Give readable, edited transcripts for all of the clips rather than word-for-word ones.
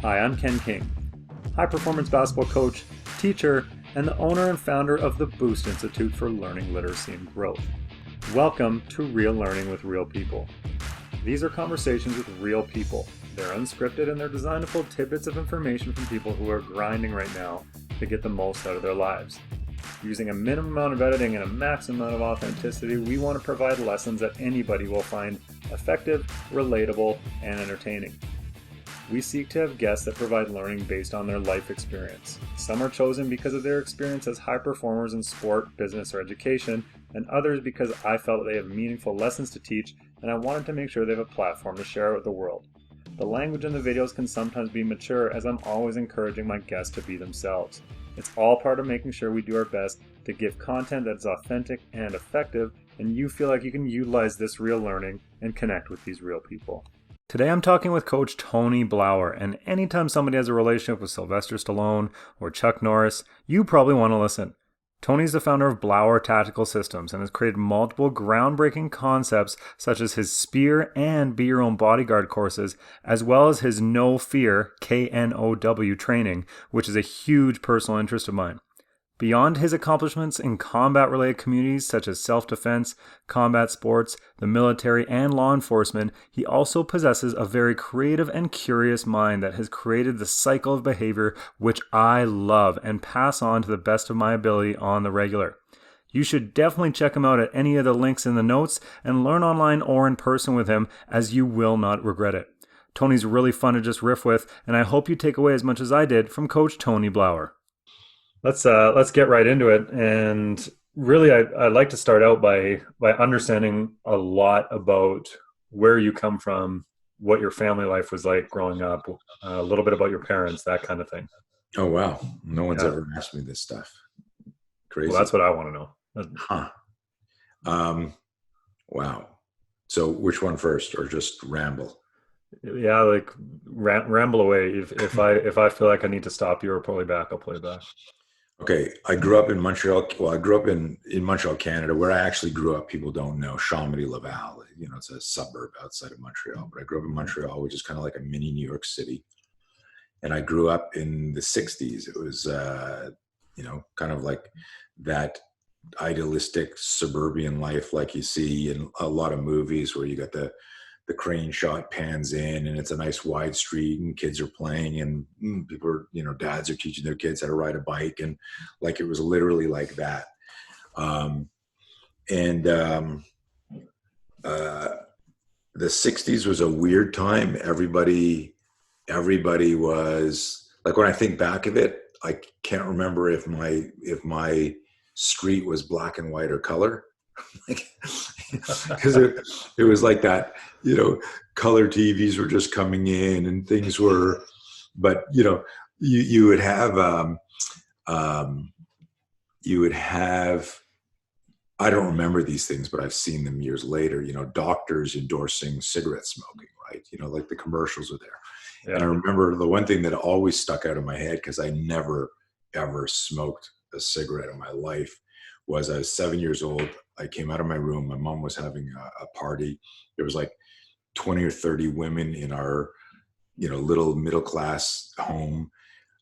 Hi, I'm Ken King, high-performance basketball coach, teacher, and the owner and founder of the Boost Institute for Learning, Literacy, and Growth. Welcome to Real Learning with Real People. These are conversations with real people. They're unscripted and they're designed to pull tidbits of information from people who are grinding right now to get the most out of their lives. Using a minimum amount of editing and a maximum amount of authenticity, we want to provide lessons that anybody will find effective, relatable, and entertaining. We seek to have guests that provide learning based on their life experience. Some are chosen because of their experience as high performers in sport, business, or education, and others because I felt they have meaningful lessons to teach and I wanted to make sure they have a platform to share with the world. The language in the videos can sometimes be mature, as I'm always encouraging my guests to be themselves. It's all part of making sure we do our best to give content that is authentic and effective, and you feel like you can utilize this real learning and connect with these real people. Today I'm talking with Coach Tony Blauer, and anytime somebody has a relationship with Sylvester Stallone or Chuck Norris, you probably want to listen. Tony's the founder of Blauer Tactical Systems and has created multiple groundbreaking concepts such as his Spear and Be Your Own Bodyguard courses, as well as his No Fear, KNOW training, which is a huge personal interest of mine. Beyond his accomplishments in combat-related communities such as self-defense, combat sports, the military, and law enforcement, he also possesses a very creative and curious mind that has created the cycle of behavior which I love and pass on to the best of my ability on the regular. You should definitely check him out at any of the links in the notes and learn online or in person with him, as you will not regret it. Tony's really fun to just riff with, and I hope you take away as much as I did from Coach Tony Blauer. Let's get right into it. And really, I'd like to start out by understanding a lot about where you come from, what your family life was like growing up, a little bit about your parents, that kind of thing. Oh, wow. No one's ever asked me this stuff. Crazy. Well, that's what I want to know. Wow. So which one first, or just ramble? Yeah, like ramble away. If I feel like I need to stop you or pull you back, I'll pull you back. Okay, I grew up in Montreal. Well, I grew up in Montreal, Canada. Where I actually grew up, people don't know, Chambly-Laval. You know, it's a suburb outside of Montreal. But I grew up in Montreal, which is kind of like a mini New York City. And I grew up in the 60s. It was, kind of like that idealistic suburban life like you see in a lot of movies where you got the crane shot pans in and it's a nice wide street and kids are playing and people are, dads are teaching their kids how to ride a bike, and like it was literally like that. The 60s was a weird time. Everybody was like, when I think back of it, I can't remember if my street was black and white or color. Because it was like that, color TVs were just coming in and things were, but you would have I don't remember these things, but I've seen them years later, doctors endorsing cigarette smoking, right? Like the commercials are there. Yeah. And I remember the one thing that always stuck out of my head, because I never ever smoked a cigarette in my life, was I was 7 years old. I came out of my room. My mom was having a party. There was like 20 or 30 women in our, little middle-class home.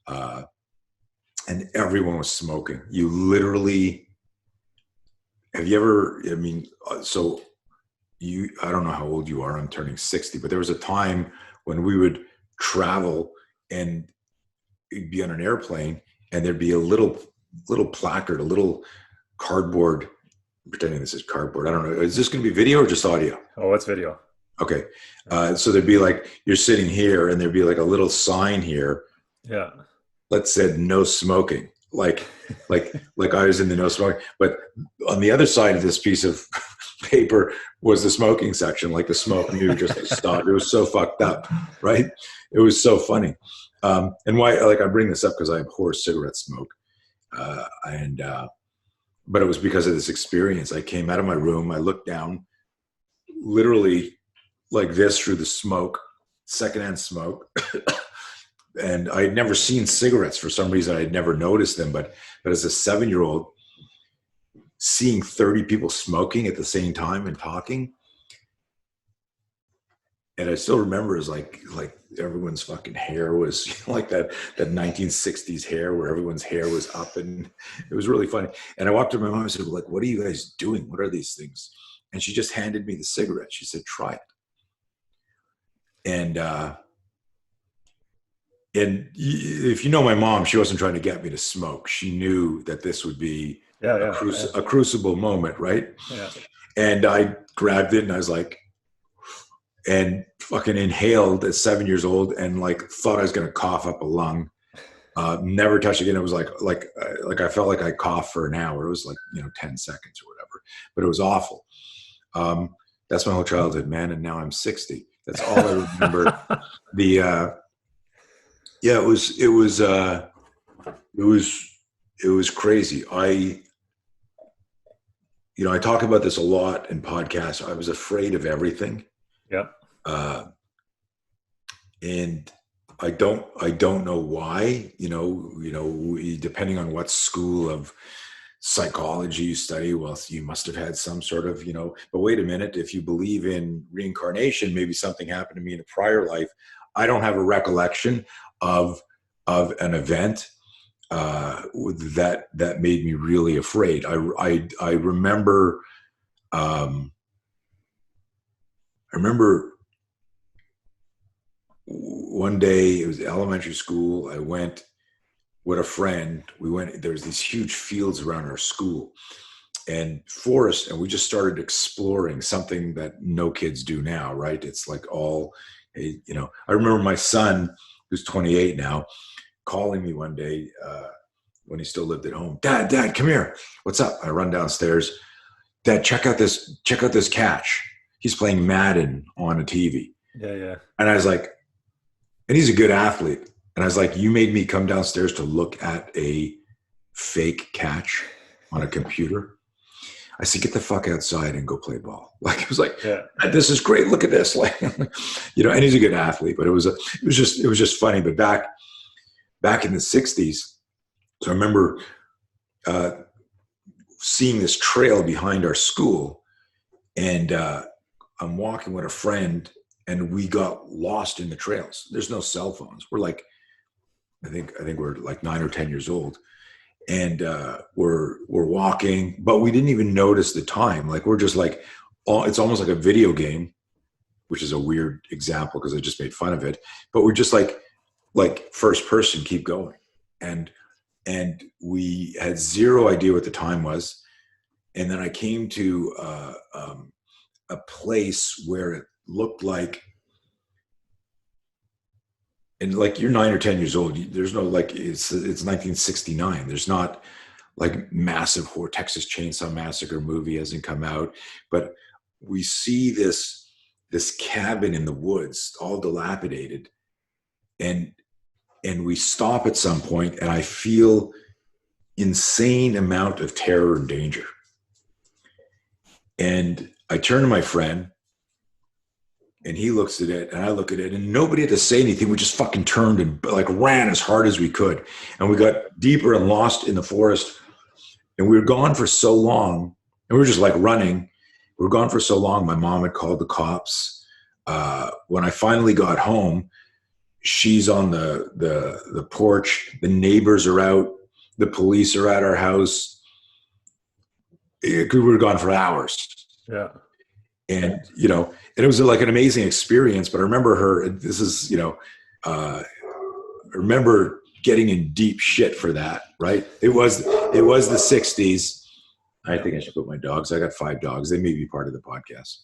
And everyone was smoking. You literally, have you ever, I don't know how old you are. I'm turning 60, but there was a time when we would travel and be on an airplane and there'd be a little placard, a little cardboard, pretending this is cardboard. I don't know. Is this going to be video or just audio? Oh, it's video. Okay. So there'd be like, you're sitting here and there'd be like a little sign here. Yeah. That said no smoking. Like I was in the no smoking, but on the other side of this piece of paper was the smoking section, like the smoke knew just to stop. It was so fucked up, right? It was so funny. And why, I bring this up because I abhor cigarette smoke. But it was because of this experience. I came out of my room, I looked down, literally like this through the smoke, secondhand smoke. And I had never seen cigarettes for some reason. I had never noticed them, but as a 7-year-old, seeing 30 people smoking at the same time and talking. And I still remember is like everyone's fucking hair was like that 1960s hair where everyone's hair was up, and it was really funny. And I walked to my mom and said, like, what are you guys doing? What are these things? And she just handed me the cigarette. She said, try it. And if you know my mom, she wasn't trying to get me to smoke. She knew that this would be a crucible moment, right? Yeah. And I grabbed it and I was like, and fucking inhaled at 7 years old, and like thought I was going to cough up a lung. Never touched again. It was like I felt like I coughed for an hour. It was like, 10 seconds or whatever, but it was awful. That's my whole childhood, man. And now I'm 60. That's all I remember. It was crazy. I talk about this a lot in podcasts. I was afraid of everything. Yep. And I don't know why, depending on what school of psychology you study, well, you must have had some sort of, but wait a minute, if you believe in reincarnation, maybe something happened to me in a prior life. I don't have a recollection of an event that made me really afraid. I remember one day, it was elementary school. I went with a friend. There was these huge fields around our school and forest, and we just started exploring something that no kids do now, right? It's like all, I remember my son, who's 28 now, calling me one day when he still lived at home. Dad, come here. What's up? I run downstairs. Dad, check out this catch. He's playing Madden on a TV. Yeah. And I was like, and he's a good athlete. And I was like, you made me come downstairs to look at a fake catch on a computer. I said, get the fuck outside and go play ball. Like, it was like, This is great. Look at this. Like, and he's a good athlete, but it was just funny. But back in the 60s, so I remember seeing this trail behind our school, and I'm walking with a friend, and we got lost in the trails. There's no cell phones. We're like, I think we're like 9 or 10 years old, and we're walking, but we didn't even notice the time. Like, we're just like, it's almost like a video game, which is a weird example because I just made fun of it. But we're just like first person, keep going, and we had zero idea what the time was. And then I came to a place where it looked like, and like, you're 9 or 10 years old. There's no, like, it's 1969. There's not like massive Texas Chainsaw Massacre movie hasn't come out, but we see this cabin in the woods, all dilapidated, and we stop at some point, and I feel insane amount of terror and danger. And I turn to my friend, and he looks at it, and I look at it, and nobody had to say anything. We just fucking turned and like ran as hard as we could. And we got deeper and lost in the forest. And we were gone for so long, and we were just like running. We were gone for so long. My mom had called the cops. When I finally got home, she's on the porch. The neighbors are out. The police are at our house. We were gone for hours. Yeah. And, and it was like an amazing experience, but I remember I remember getting in deep shit for that, right? It was the 60s. I think I should put my dogs. I got 5 dogs. They may be part of the podcast.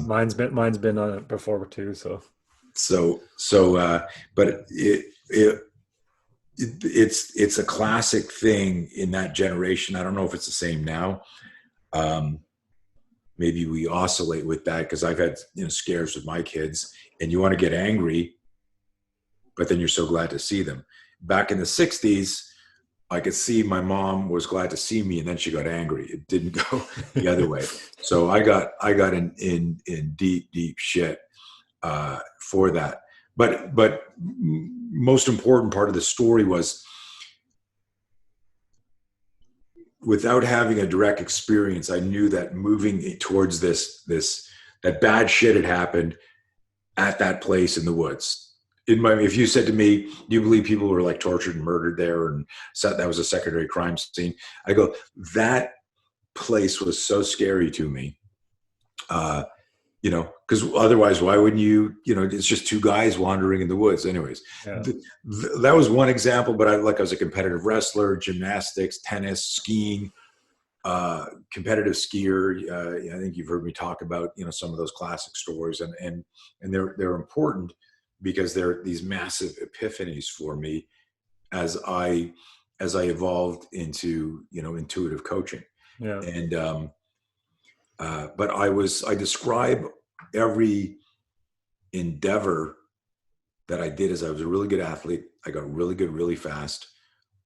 Mine's been on it before too. But it's a classic thing in that generation. I don't know if it's the same now. Maybe we oscillate with that, because I've had scares with my kids, and you want to get angry, but then you're so glad to see them. Back in the 60s, I could see my mom was glad to see me, and then she got angry. It didn't go the other way. So I got in deep shit for that. But most important part of the story was, without having a direct experience, I knew that moving towards that bad shit had happened at that place in the woods. if you said to me, do you believe people were like tortured and murdered there, and so that was a secondary crime scene? I go, that place was so scary to me. Because otherwise, why wouldn't you? It's just two guys wandering in the woods. Anyways, Yeah. That was one example. But I was a competitive wrestler, gymnastics, tennis, skiing, competitive skier. I think you've heard me talk about some of those classic stories, and they're important because they're these massive epiphanies for me as I evolved into intuitive coaching. Yeah. And but I describe every endeavor that I did as I was a really good athlete. I got really good really fast.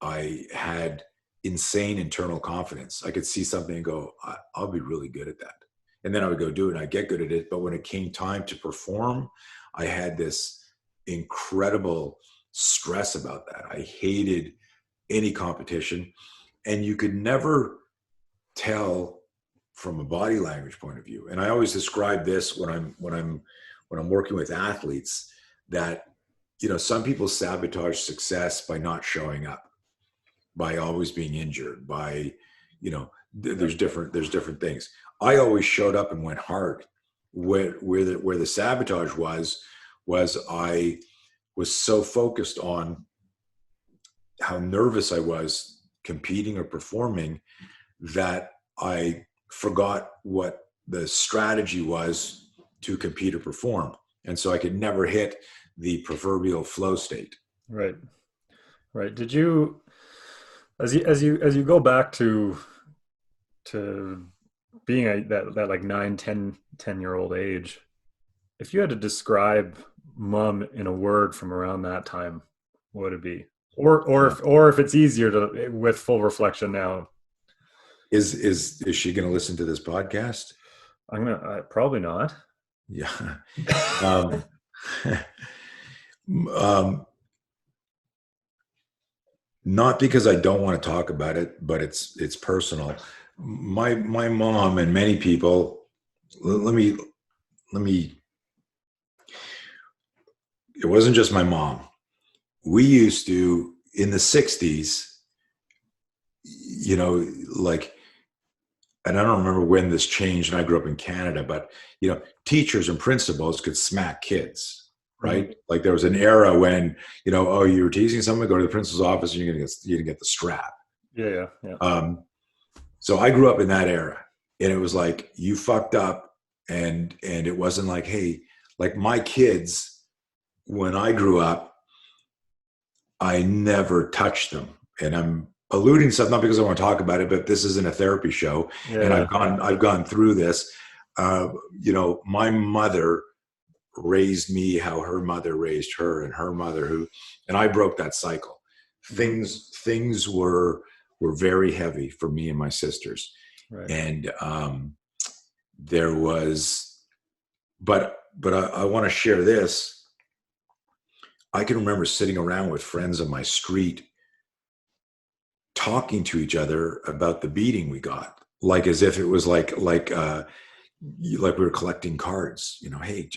I had insane internal confidence. I could see something and go, I'll be really good at that. And then I would go do it and I get good at it. But when it came time to perform, I had this incredible stress about that. I hated any competition, and you could never tell from a body language point of view. And I always describe this when I'm working with athletes, that some people sabotage success by not showing up, by always being injured, by there's different things. I always showed up and went hard. Where the sabotage was I was so focused on how nervous I was competing or performing that I forgot what the strategy was to compete or perform. And so I could never hit the proverbial flow state. Right. Right. Did you, as you go back to being that like 10 year old age, if you had to describe mom in a word from around that time, what would it be? Or if it's easier to with full reflection now. Is she going to listen to this podcast? Probably not. Yeah. um, um, not because I don't want to talk about it, but it's personal. My mom and many people. Let me. It wasn't just my mom. We used to, in the 60s, like, and I don't remember when this changed, and I grew up in Canada, but teachers and principals could smack kids, right? Mm-hmm. Like there was an era when oh, you were teasing someone, go to the principal's office and you're gonna get the strap. Yeah. So I grew up in that era, and it was like, you fucked up, and it wasn't like, hey, like my kids, when I grew up, I never touched them. And I'm alluding to stuff, not because I want to talk about it, but this isn't a therapy show. Yeah. And I've gone through this. My mother raised me how her mother raised her, and her mother and I broke that cycle. Things were very heavy for me and my sisters. Right. And there was, but I want to share this. I can remember sitting around with friends on my street talking to each other about the beating we got, like as if it was like we were collecting cards. Hey,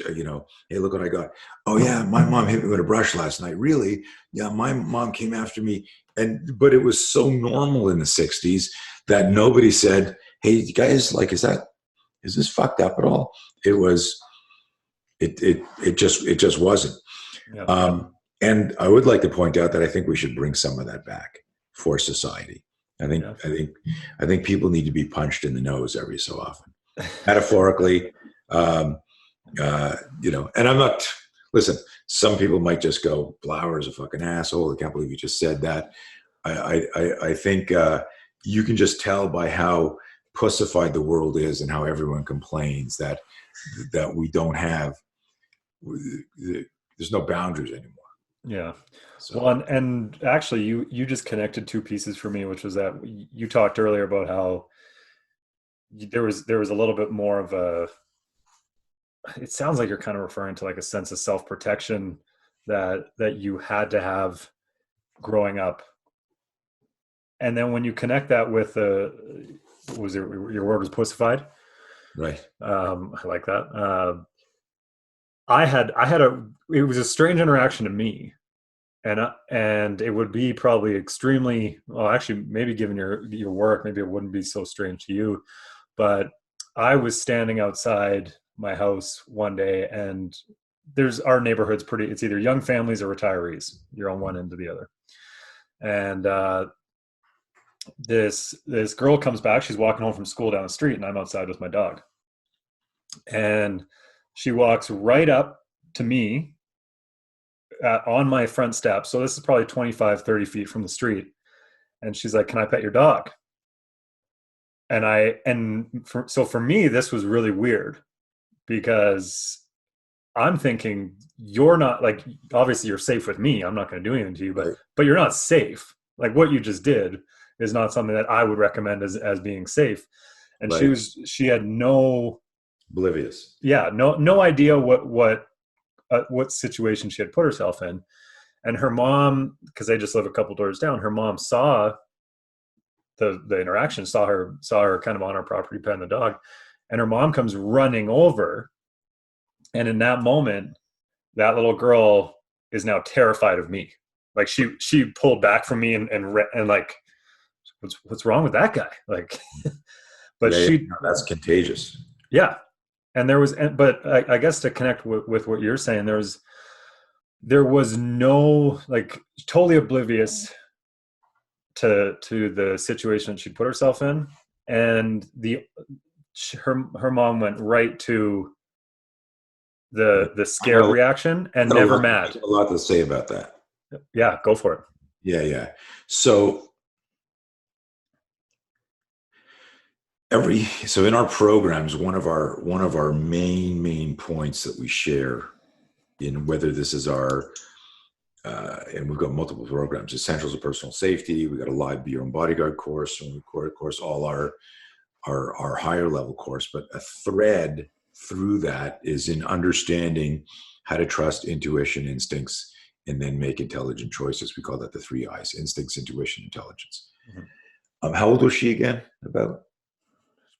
look what I got. Oh yeah, my mom hit me with a brush last night. Really? Yeah, my mom came after me. But it was so normal in the 60s that nobody said, hey, you guys, like, is this fucked up at all? It was, it just wasn't. Yeah. And I would like to point out that I think we should bring some of that back for society. I think people need to be punched in the nose every so often, metaphorically. And I'm not. Listen, some people might just go, "Blauer's a fucking asshole. I can't believe you just said that." I think you can just tell by how pussified the world is and how everyone complains that we don't have. There's no boundaries anymore. Yeah. So. Well, and actually you just connected two pieces for me, which was that you talked earlier about how there was a little bit more of a, it sounds like you're kind of referring to like a sense of self-protection that you had to have growing up. And then when you connect that with your word was pussified. Right. I like that. it was a strange interaction to me, and it would be probably extremely, well, actually, maybe given your work, maybe it wouldn't be so strange to you, but I was standing outside my house one day, and our neighborhood's it's either young families or retirees. You're on one end or the other. And this girl comes back. She's walking home from school down the street, and I'm outside with my dog. And she walks right up to me on my front step. So this is probably 25, 30 feet from the street. And she's like, "Can I pet your dog?" So for me, this was really weird, because I'm thinking, you're not, like, obviously you're safe with me. I'm not going to do anything to you, but you're not safe. Like, what you just did is not something that I would recommend as being safe. And Right. she had no, Oblivious. yeah, no idea what situation she had put herself in. And her mom, because they just live a couple doors down, her mom saw the interaction, saw her kind of on our property petting the dog, and her mom comes running over. And in that moment, that little girl is now terrified of me. Like, she pulled back from me and like, what's wrong with that guy? Like, but Yeah, that's contagious. yeah. And but I guess to connect with what you're saying, there was no, like, totally oblivious to the situation she put herself in. And her mom went right to the scared reaction and never mad. A lot to say about that. Yeah, go for it. Yeah. So in our programs, one of our main points that we share, in whether this is our and we've got multiple programs: Essentials of Personal Safety, we got a live Be Your Own Bodyguard course, and of course all our higher level course. But a thread through that is in understanding how to trust intuition, instincts, and then make intelligent choices. We call that the 3 I's: instincts, intuition, intelligence. Mm-hmm. How old was she again?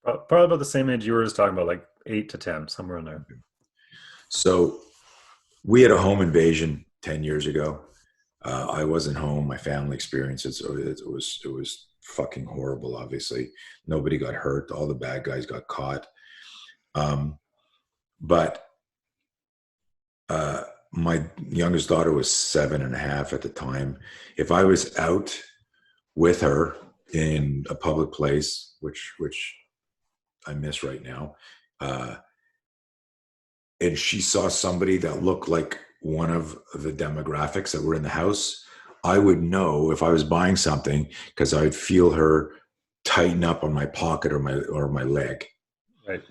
Probably about the same age you were just talking about, like 8 to 10, somewhere in there. So we had a home invasion 10 years ago. I wasn't home. My family experienced it. So it was fucking horrible. Obviously, nobody got hurt. All the bad guys got caught. But my youngest daughter was 7.5 at the time. If I was out with her in a public place, which I miss right now, and she saw somebody that looked like one of the demographics that were in the house, I would know if I was buying something, because I'd feel her tighten up on my pocket or my leg. Right.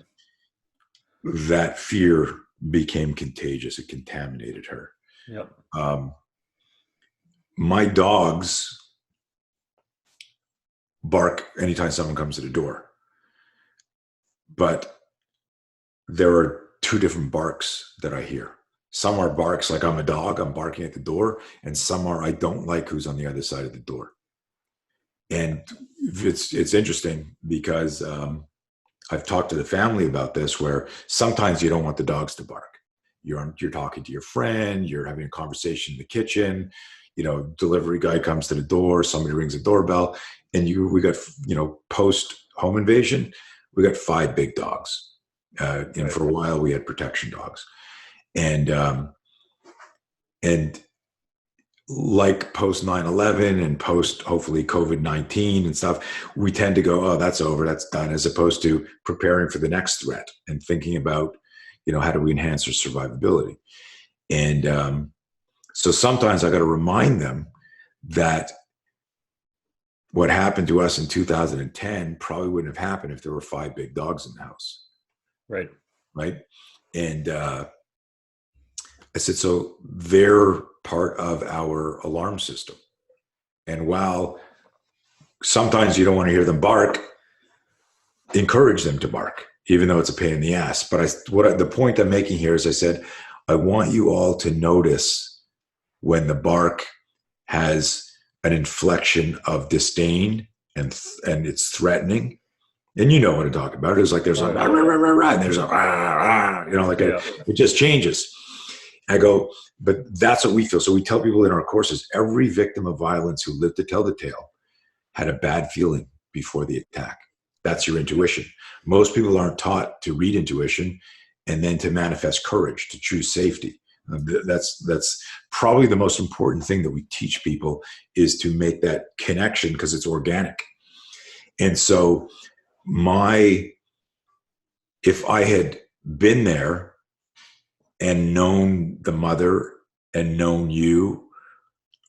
That fear became contagious. It contaminated her. Yep. My dogs bark anytime someone comes to the door, but there are 2 different barks that I hear. Some are barks like I'm a dog, I'm barking at the door, and some are I don't like who's on the other side of the door. And it's interesting because I've talked to the family about this, where sometimes you don't want the dogs to bark. You're talking to your friend, you're having a conversation in the kitchen, delivery guy comes to the door, somebody rings the doorbell, and we got, post home invasion, we got 5 big dogs. And for a while we had protection dogs. And like post 9/11 and post hopefully COVID-19 and stuff, we tend to go, oh, that's over, that's done, as opposed to preparing for the next threat and thinking about, how do we enhance our survivability? And so sometimes I got to remind them that what happened to us in 2010 probably wouldn't have happened if there were 5 big dogs in the house. Right. And I said, so they're part of our alarm system. And while sometimes you don't want to hear them bark, encourage them to bark, even though it's a pain in the ass. But the point I'm making here is, I said, I want you all to notice when the bark has an inflection of disdain and it's threatening. And you know what I'm talking about. It's like there's a rah, rah, rah, rah, rah, and there's a rah, rah, it just changes. I go, but that's what we feel. So we tell people in our courses, every victim of violence who lived to tell the tale had a bad feeling before the attack. That's your intuition. Most people aren't taught to read intuition and then to manifest courage, to choose safety. That's probably the most important thing that we teach people, is to make that connection, because it's organic. And so if I had been there and known the mother and known you,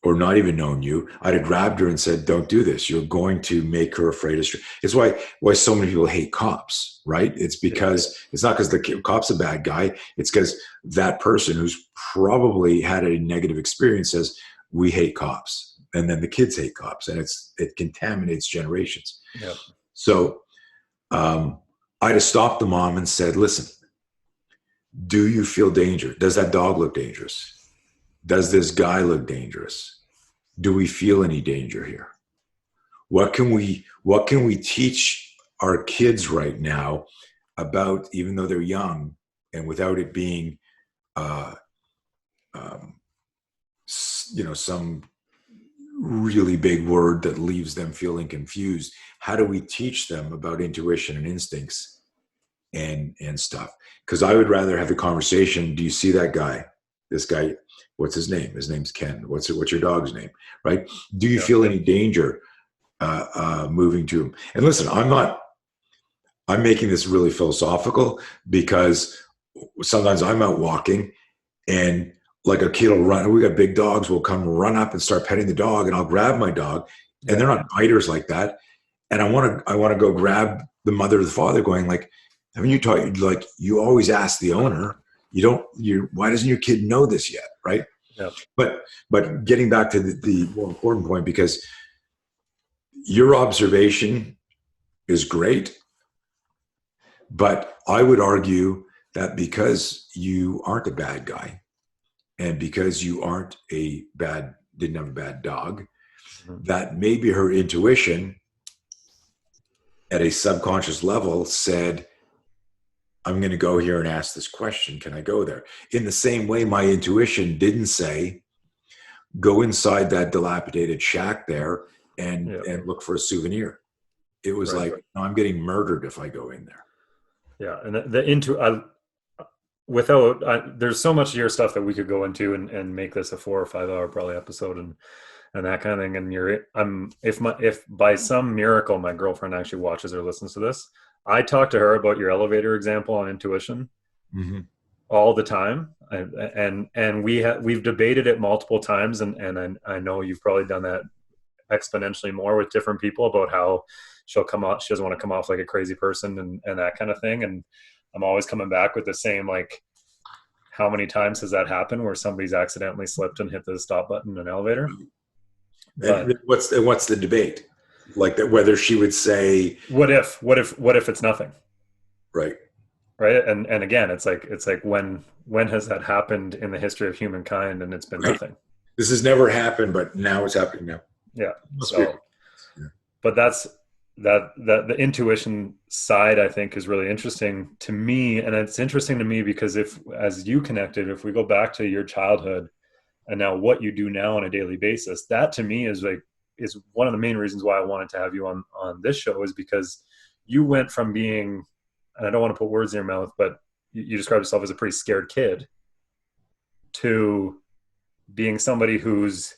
or not even known you, I'd have grabbed her and said, don't do this. You're going to make her afraid of street. It's why so many people hate cops, right? It's because it's not because the cop's a bad guy. It's because that person who's probably had a negative experience says, we hate cops. And then the kids hate cops, and it contaminates generations. Yep. So I'd have stopped the mom and said, listen, do you feel danger? Does that dog look dangerous? Does this guy look dangerous? Do we feel any danger here? What can we teach our kids right now about, even though they're young, and without it being, some really big word that leaves them feeling confused? How do we teach them about intuition and instincts and stuff? Because I would rather have the conversation. Do you see that guy? This guy, what's his name? His name's Ken. What's your dog's name? Right? Do you feel any danger moving to him? And listen, I'm making this really philosophical, because sometimes I'm out walking and like a kid will run. We got big dogs, will come run up and start petting the dog, and I'll grab my dog, and they're not biters like that. And I want to go grab the mother or the father, going like, haven't you taught, like, you always ask the owner, why doesn't your kid know this yet? Right. Yeah. But getting back to the more important point, because your observation is great, but I would argue that because you aren't a bad guy, and because you didn't have a bad dog, that maybe her intuition at a subconscious level said, I'm going to go here and ask this question. Can I go there? In the same way, my intuition didn't say, go inside that dilapidated shack there and look for a souvenir. It was no, I'm getting murdered if I go in there. Yeah. And there's so much of your stuff that we could go into and make this a 4 or 5 hour probably episode and that kind of thing. And if by some miracle my girlfriend actually watches or listens to this, I talk to her about your elevator example on intuition all the time, and we've debated it multiple times, and I know you've probably done that exponentially more with different people about how she doesn't want to come off like a crazy person and that kind of thing. And I'm always coming back with the same, like, how many times has that happened where somebody's accidentally slipped and hit the stop button in an elevator? And what's the debate? Like that, whether she would say, what if it's nothing? Right. And again, it's like when has that happened in the history of humankind, and it's been nothing? This has never happened, but now it's happening now. Yeah. But that's the intuition side, I think, is really interesting to me. And it's interesting to me because if we go back to your childhood and now what you do now on a daily basis, that to me is one of the main reasons why I wanted to have you on this show, is because you went from being, and I don't want to put words in your mouth, but you described yourself as a pretty scared kid, to being somebody who's,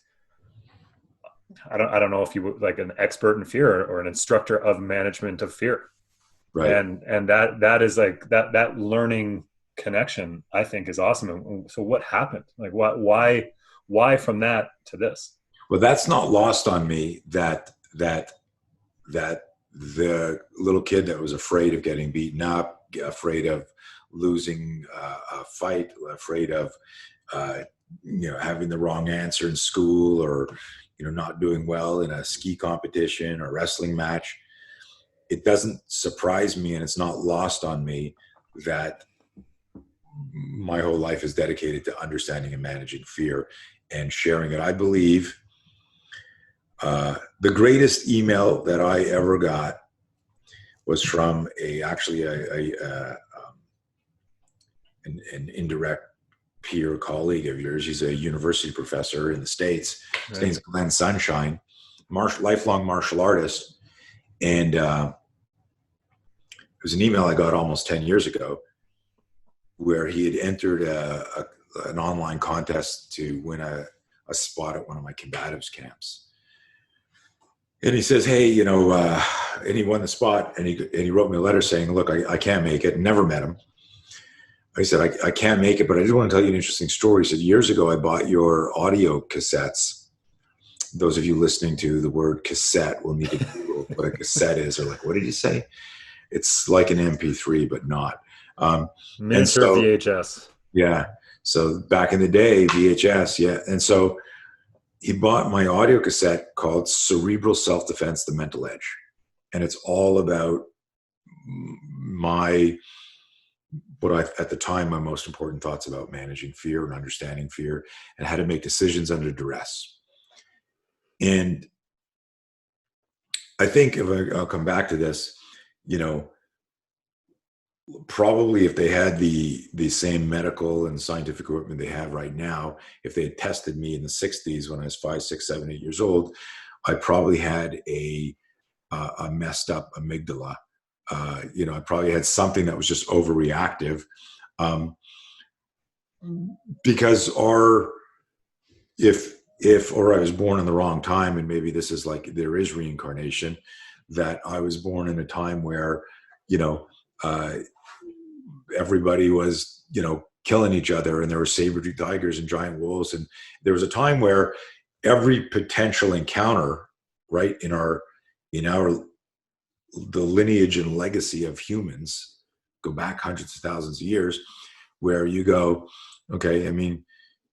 I don't know if you were like an expert in fear or an instructor of management of fear. Right. And that is like that learning connection, I think, is awesome. So what happened? Like why from that to this? Well, that's not lost on me that the little kid that was afraid of getting beaten up, afraid of losing a fight, afraid of having the wrong answer in school, or not doing well in a ski competition or wrestling match. It doesn't surprise me, and it's not lost on me that my whole life is dedicated to understanding and managing fear and sharing it. I believe the greatest email that I ever got was from an indirect peer colleague of yours. He's a university professor in the States. His Right. name's Glenn Sunshine, lifelong martial artist. And it was an email I got almost 10 years ago where he had entered an online contest to win a spot at one of my combatives camps. And he says, hey, and he won the spot, and he wrote me a letter saying, look, I can't make it. Never met him. I said, I can't make it, but I just want to tell you an interesting story. He said, years ago, I bought your audio cassettes. Those of you listening to the word cassette will need to Google what a cassette is, or like, what did you say? It's like an MP3, but not. Miniature VHS. Yeah. So back in the day, VHS. Yeah. And so he bought my audio cassette called Cerebral Self-Defense, The Mental Edge. And it's all about at the time, my most important thoughts about managing fear and understanding fear and how to make decisions under duress. And I think I'll come back to this, probably if they had the same medical and scientific equipment they have right now, if they had tested me in the 60s when I was 5, 6, 7, 8 years old, I probably had a messed up amygdala. I probably had something that was just overreactive, because if I was born in the wrong time, and maybe this is like there is reincarnation, that I was born in a time where everybody was killing each other, and there were saber-tooth tigers and giant wolves, and there was a time where every potential encounter, right, in the lineage and legacy of humans go back hundreds of thousands of years, where you go, okay, I mean,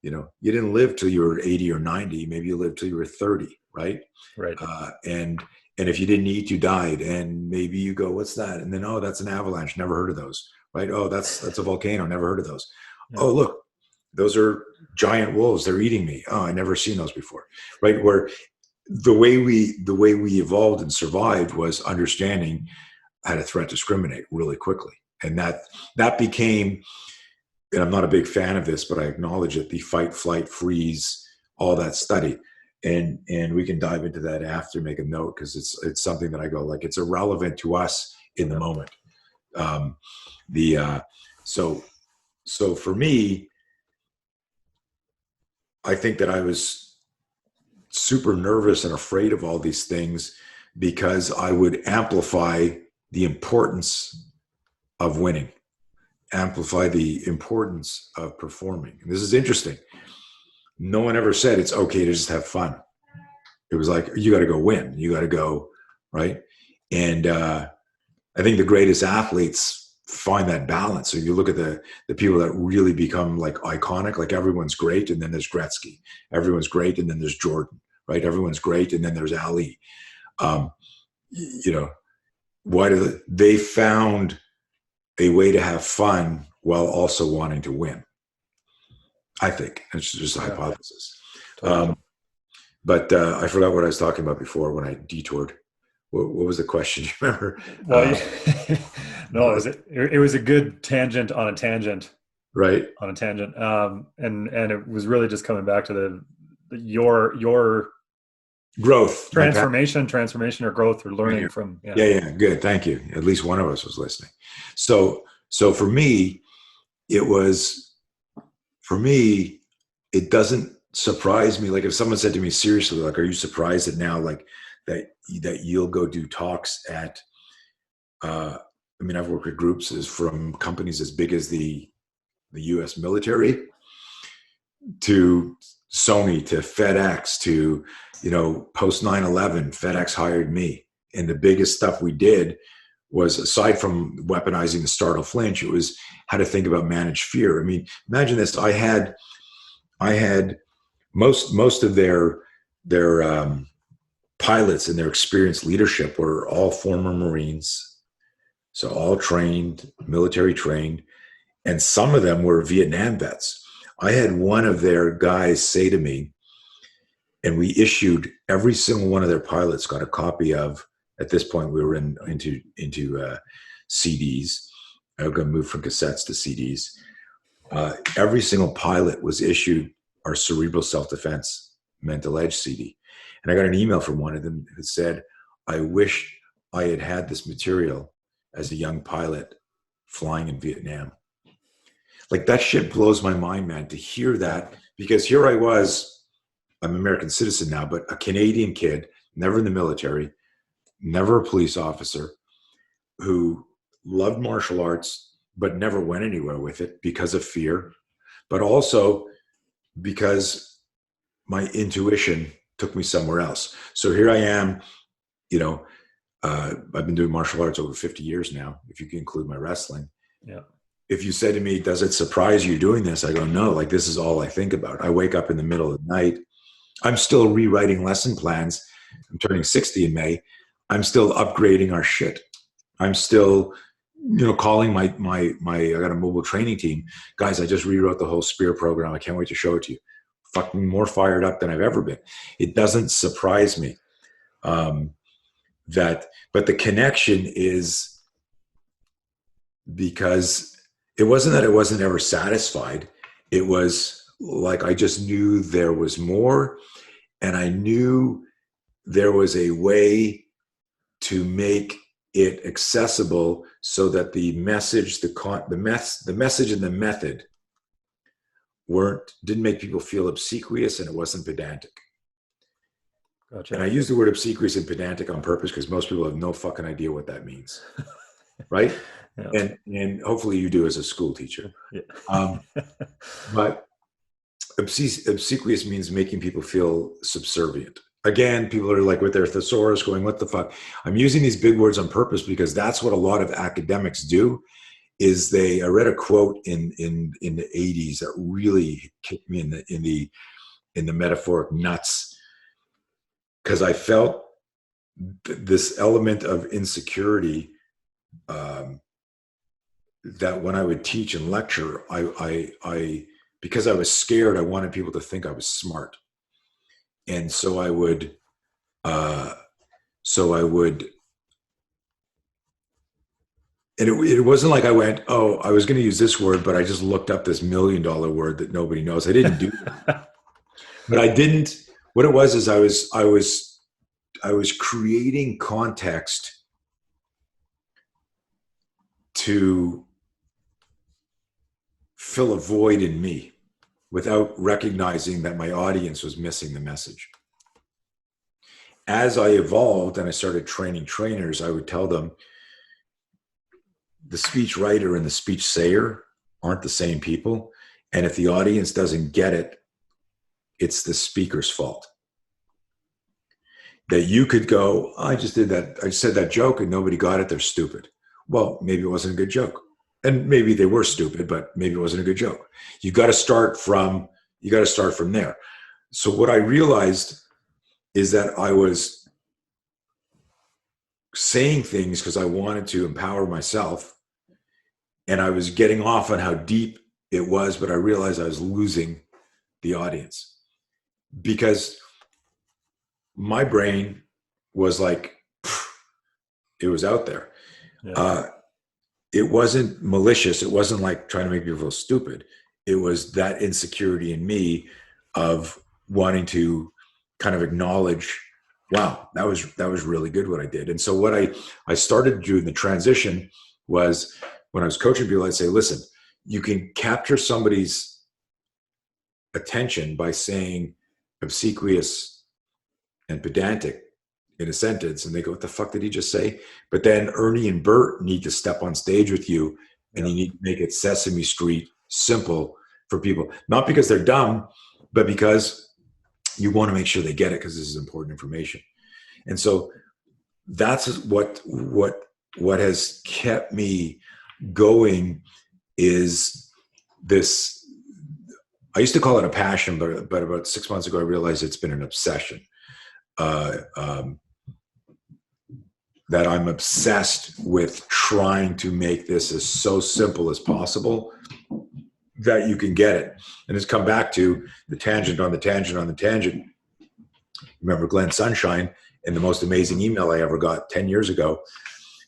you didn't live till you were 80 or 90, maybe you lived till you were 30, right? Right. And if you didn't eat, you died. And maybe you go, what's that? And then, oh, that's an avalanche. Never heard of those, right? Oh, that's a volcano. Never heard of those. Yeah. Oh, look, those are giant wolves. They're eating me. Oh, I never seen those before, right? Where the way we evolved and survived was understanding how to threat discriminate really quickly. And that became, and I'm not a big fan of this, but I acknowledge it, the fight, flight, freeze, all that study. And we can dive into that after, make a note, because it's something that I go, like, it's irrelevant to us in the moment. So for me, I think that I was super nervous and afraid of all these things because I would amplify the importance of winning, amplify the importance of performing. And this is interesting. No one ever said it's okay to just have fun. It was like, you got to go win. You got to go, right? And I think the greatest athletes find that balance. So you look at the people that really become like iconic, like everyone's great, and then there's Gretzky. Everyone's great, and then there's Jordan, right? Everyone's great, and then there's Ali. Why do they found a way to have fun while also wanting to win? I think it's just a hypothesis. Totally. But I forgot what I was talking about before when I detoured. What was the question? You remember? Well, no, it was a good tangent on a tangent. Right. On a tangent. And it was really just coming back to your growth, transformation or growth or learning from. Yeah. Good. Thank you. At least one of us was listening. So for me, it doesn't surprise me. Like if someone said to me seriously, like, are you surprised that now, like that you'll go do talks at, I've worked with groups from companies as big as the US military to Sony to FedEx to, post 9/11, FedEx hired me. And the biggest stuff we did was, aside from weaponizing the startle-flinch, it was how to think about managed fear. I mean, imagine this. I had most of their pilots and their experienced leadership were all former Marines. So all trained, military trained, and some of them were Vietnam vets. I had one of their guys say to me, and we issued every single one of their pilots got a copy of, at this point we were into CDs. I was going to move from cassettes to CDs. every single pilot was issued our Cerebral Self-Defense Mental Edge CD. And I got an email from one of them that said, I wish I had had this material as a young pilot flying in Vietnam. Like, that shit blows my mind, man, to hear that, because here I was, I'm an American citizen now, but a Canadian kid, never in the military, never a police officer, who loved martial arts, but never went anywhere with it because of fear, but also because my intuition took me somewhere else. So here I am, you know, I've been doing martial arts over 50 years now, if you can include my wrestling. Yeah. If you said to me, does it surprise you doing this? I go, no, like, this is all I think about. I wake up in the middle of the night. I'm still rewriting lesson plans. I'm turning 60 in May. I'm still upgrading our shit. I'm still, calling my I got a mobile training team. Guys, I just rewrote the whole Spear program. I can't wait to show it to you. Fucking more fired up than I've ever been. It doesn't surprise me but the connection is because it wasn't that I wasn't ever satisfied. It was like, I just knew there was more, and I knew there was a way to make it accessible so that the message, the message and the method didn't make people feel obsequious, and it wasn't pedantic. Gotcha. And I use the word obsequious and pedantic on purpose because most people have no fucking idea what that means. Right? Yeah. And hopefully you do as a school teacher. Yeah. But obsequious means making people feel subservient. Again, people are like with their thesaurus going, what the fuck? I'm using these big words on purpose because that's what a lot of academics do. I read a quote in the 80s that really kicked me in the metaphoric nuts, because I felt this element of insecurity that when I would teach and lecture, I because I was scared, I wanted people to think I was smart. And so I would, and it wasn't like I went, oh, I was going to use this word, but I just looked up this $1 million word that nobody knows. I didn't do that. But I didn't, what it was is I was creating context to fill a void in me without recognizing that my audience was missing the message. As I evolved and I started training trainers, I would tell them the speech writer and the speech sayer aren't the same people. And if the audience doesn't get it, it's the speaker's fault. That you could go, I just said that joke and nobody got it, they're stupid. Well, maybe it wasn't a good joke. And maybe they were stupid, but maybe it wasn't a good joke. You got to start from there. So what I realized is that I was saying things because I wanted to empower myself, and I was getting off on how deep it was, but I realized I was losing the audience because my brain was like, it was out there. Yeah. It wasn't malicious. It wasn't like trying to make people feel stupid. It was that insecurity in me of wanting to kind of acknowledge, wow, that was really good what I did. And so what I started to do in the transition was, when I was coaching people, I'd say, listen, you can capture somebody's attention by saying obsequious and pedantic in a sentence, and they go, what the fuck did he just say? But then Ernie and Bert need to step on stage with you, and you need to make it Sesame Street simple for people, not because they're dumb, but because you want to make sure they get it, because this is important information. And so that's what has kept me going, is this. I used to call it a passion, but about 6 months ago I realized it's been an obsession. That I'm obsessed with trying to make this as so simple as possible that you can get it. And it's come back to the tangent on the tangent on the tangent. Remember Glenn Sunshine and the most amazing email I ever got 10 years ago.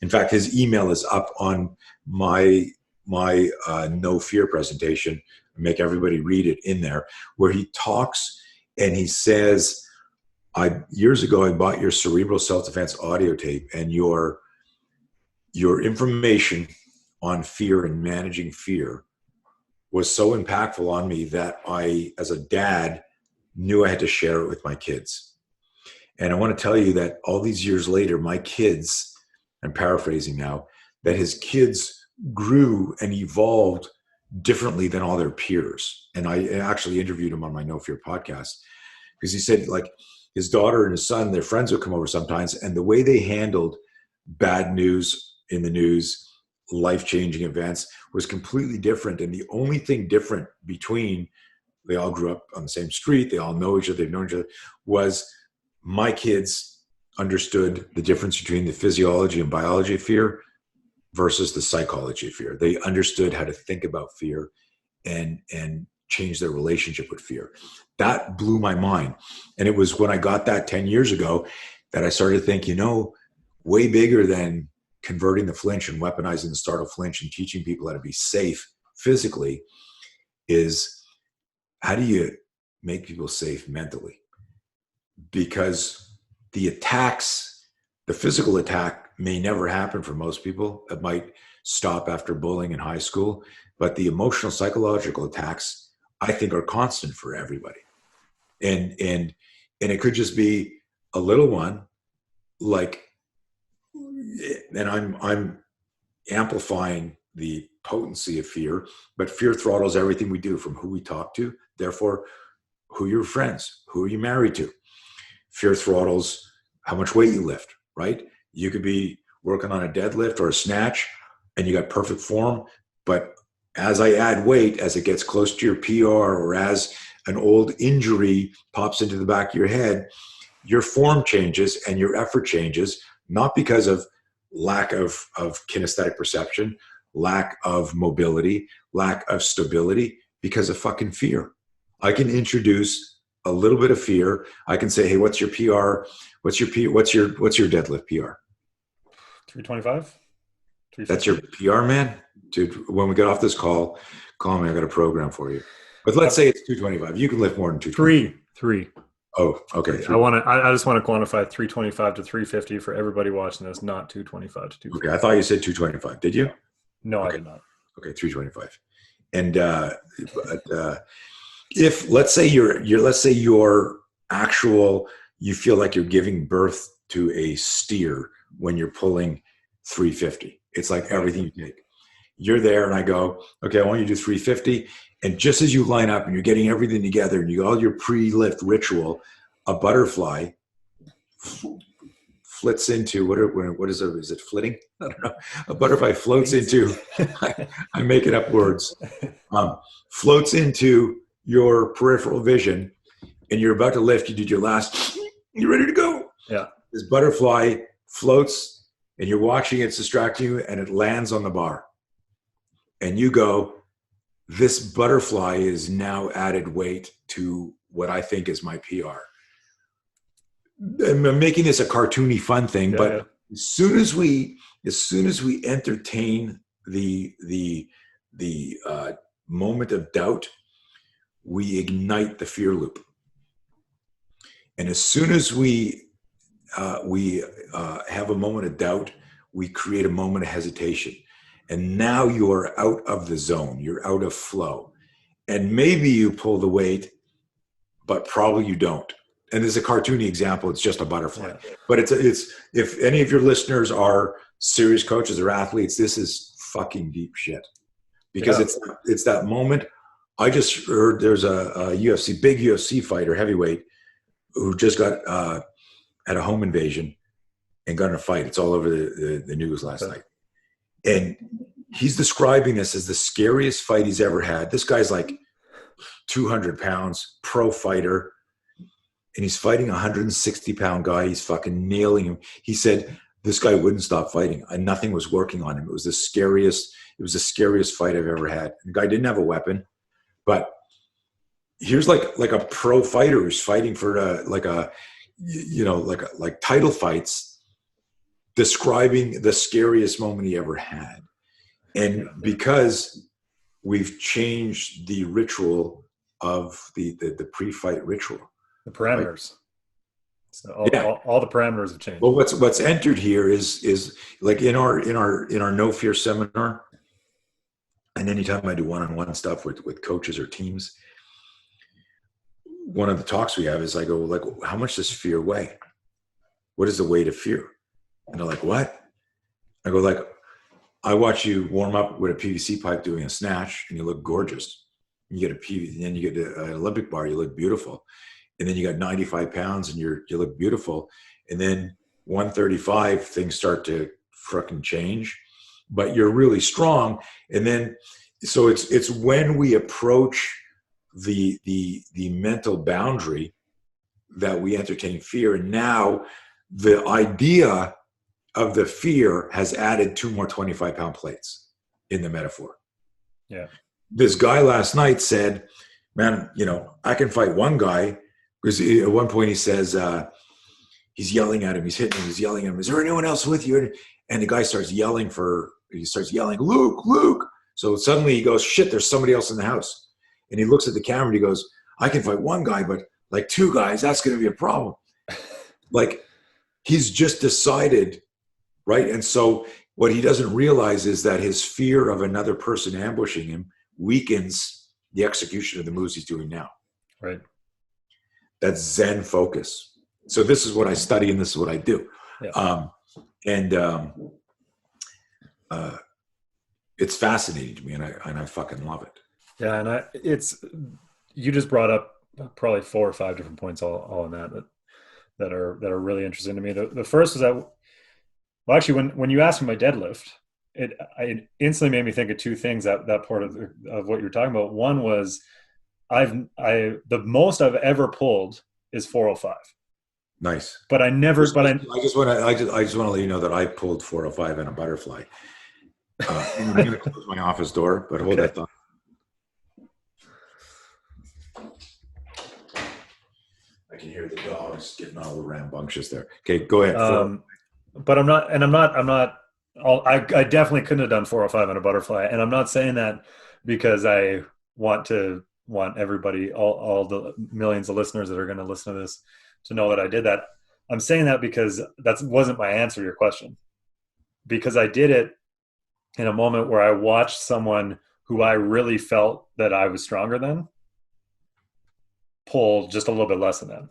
In fact, his email is up on my my no fear presentation, make everybody read it in there, where he talks and he says, years ago, I bought your cerebral self-defense audio tape, and your information on fear and managing fear was so impactful on me that I, as a dad, knew I had to share it with my kids. And I want to tell you that all these years later, my kids, I'm paraphrasing now, that his kids grew and evolved differently than all their peers. And I actually interviewed him on my No Fear podcast, because he said, like, his daughter and his son, their friends would come over sometimes, and the way they handled bad news in the news, life-changing events, was completely different. And the only thing different between, they all grew up on the same street, they all know each other, they've known each other, was my kids understood the difference between the physiology and biology of fear versus the psychology of fear. They understood how to think about fear and change their relationship with fear. That blew my mind. And it was when I got that 10 years ago that I started to think, way bigger than converting the flinch and weaponizing the startle-flinch and teaching people how to be safe physically is, how do you make people safe mentally? Because the attacks, the physical attack may never happen for most people. It might stop after bullying in high school, but the emotional, psychological attacks, I think, are constant for everybody. And it could just be a little one, like, and I'm amplifying the potency of fear, but fear throttles everything we do, from who we talk to, therefore who are your friends, who are you married to. Fear throttles how much weight you lift, right? You could be working on a deadlift or a snatch and you got perfect form, but as I add weight, as it gets close to your PR, or as an old injury pops into the back of your head, your form changes and your effort changes, not because of lack of kinesthetic perception, lack of mobility, lack of stability, because of fucking fear. I can introduce a little bit of fear. I can say, hey, what's your PR? What's your deadlift PR? 325. That's your PR, man? Dude, when we get off this call me. I got a program for you. But let's say it's 225. You can lift more than 225. Three. Oh, okay. I just want to quantify 325 to 350 for everybody watching this, not 225 to 250. Okay, I thought you said 225. Did you? No, okay. I did not. Okay, 325. And if let's say your actual, you feel like you're giving birth to a steer when you're pulling 350. It's like everything you take. You're there, and I go, okay, I want you to do 350. And just as you line up and you're getting everything together and you got all your pre-lift ritual, a butterfly flits into, what is it? Is it flitting? I don't know. A butterfly floats into, I'm making up words, floats into your peripheral vision, and you're about to lift. You did your last, you're ready to go. Yeah. This butterfly floats, and you're watching, it's distracting you, and it lands on the bar. And you go, this butterfly is now added weight to what I think is my PR. I'm making this a cartoony fun thing, but as soon as we entertain the moment of doubt, we ignite the fear loop. And as soon as we have a moment of doubt, we create a moment of hesitation. And now you are out of the zone. You're out of flow. And maybe you pull the weight, but probably you don't. And this is a cartoony example. It's just a butterfly. Yeah. But it's if any of your listeners are serious coaches or athletes, this is fucking deep shit. Because it's that moment. I just heard there's a big UFC fighter, heavyweight, who just got had a home invasion and got in a fight. It's all over the news last night. And he's describing this as the scariest fight he's ever had. This guy's like 200 pounds, pro fighter, and he's fighting a 160-pound guy. He's fucking nailing him. He said this guy wouldn't stop fighting, and nothing was working on him. It was the scariest fight I've ever had. The guy didn't have a weapon, but here's like a pro fighter who's fighting for like title fights, describing the scariest moment he ever had. And because we've changed the ritual of the pre-fight ritual. The parameters. So Yeah. all the parameters have changed. Well, what's entered here is like in our no fear seminar, and anytime I do one-on-one stuff with coaches or teams, one of the talks we have is I go like, how much does fear weigh? What is the weight of fear? And they're like, what? I go like, I watch you warm up with a PVC pipe doing a snatch, and you look gorgeous. You get and then you get an Olympic bar, you look beautiful. And then you got 95 pounds and you look beautiful. And then 135, things start to fucking change, but you're really strong. And then, so it's when we approach the mental boundary that we entertain fear. And now the idea of the fear has added 2 more 25-pound plates in the metaphor. Yeah. This guy last night said, man, I can fight one guy, because at one point he says, he's yelling at him, he's hitting him, he's yelling at him, is there anyone else with you? And the guy starts yelling, Luke. So suddenly he goes, shit, there's somebody else in the house. And he looks at the camera and he goes, I can fight one guy, but like 2 guys, that's going to be a problem. Like, he's just decided, right? And so what he doesn't realize is that his fear of another person ambushing him weakens the execution of the moves he's doing now. Right. That's Zen focus. So this is what I study and this is what I do. Yeah. It's fascinating to me, and I fucking love it. Yeah, and you just brought up probably 4 or 5 different points all in that are really interesting to me. The first is that, well, actually, when you asked me my deadlift, it instantly made me think of 2 things that part of what you're talking about. One was the most I've ever pulled is 405. Nice. But I never. I just want to let you know that I pulled 405 in a butterfly. I'm going to close my office door, but hold that thought. I can hear the dogs getting all rambunctious there. Okay, go ahead. But I'm not. I definitely couldn't have done 405 in a butterfly, and I'm not saying that because I want everybody, all the millions of listeners that are going to listen to this, to know that I did that. I'm saying that because that wasn't my answer to your question. Because I did it in a moment where I watched someone who I really felt that I was stronger than pull just a little bit less than that.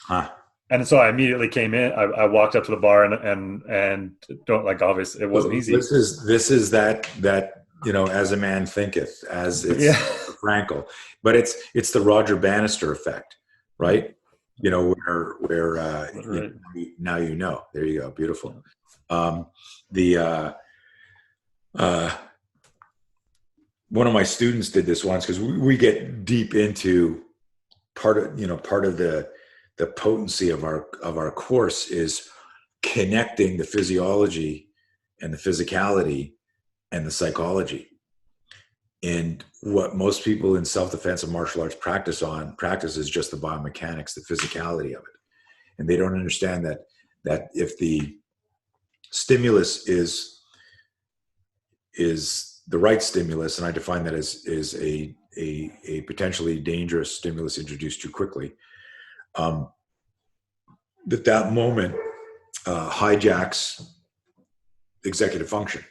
Huh. And so I immediately came in. I walked up to the bar and don't, like, obviously it wasn't easy. This is that as a man thinketh, as it's Frankel, but it's the Roger Bannister effect, right? Where right. Now there you go, beautiful. One of my students did this once, because we get deep into part of the potency of our course is connecting the physiology and the physicality and the psychology. And what most people in self-defense and martial arts practice is just the biomechanics, the physicality of it. And they don't understand that if the stimulus is the right stimulus, and I define that as a potentially dangerous stimulus introduced too quickly, that moment hijacks executive function,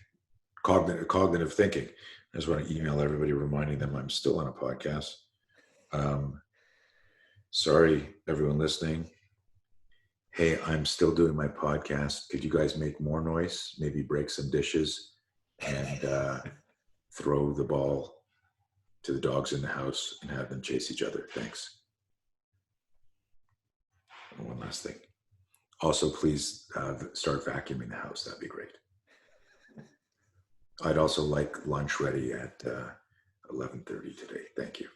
cognitive thinking. I just want to email everybody reminding them I'm still on a podcast. Sorry, everyone listening. Hey, I'm still doing my podcast. Could you guys make more noise? Maybe break some dishes and throw the ball to the dogs in the house and have them chase each other. Thanks. One last thing. Also, please start vacuuming the house. That'd be great. I'd also like lunch ready at 11:30 today. Thank you.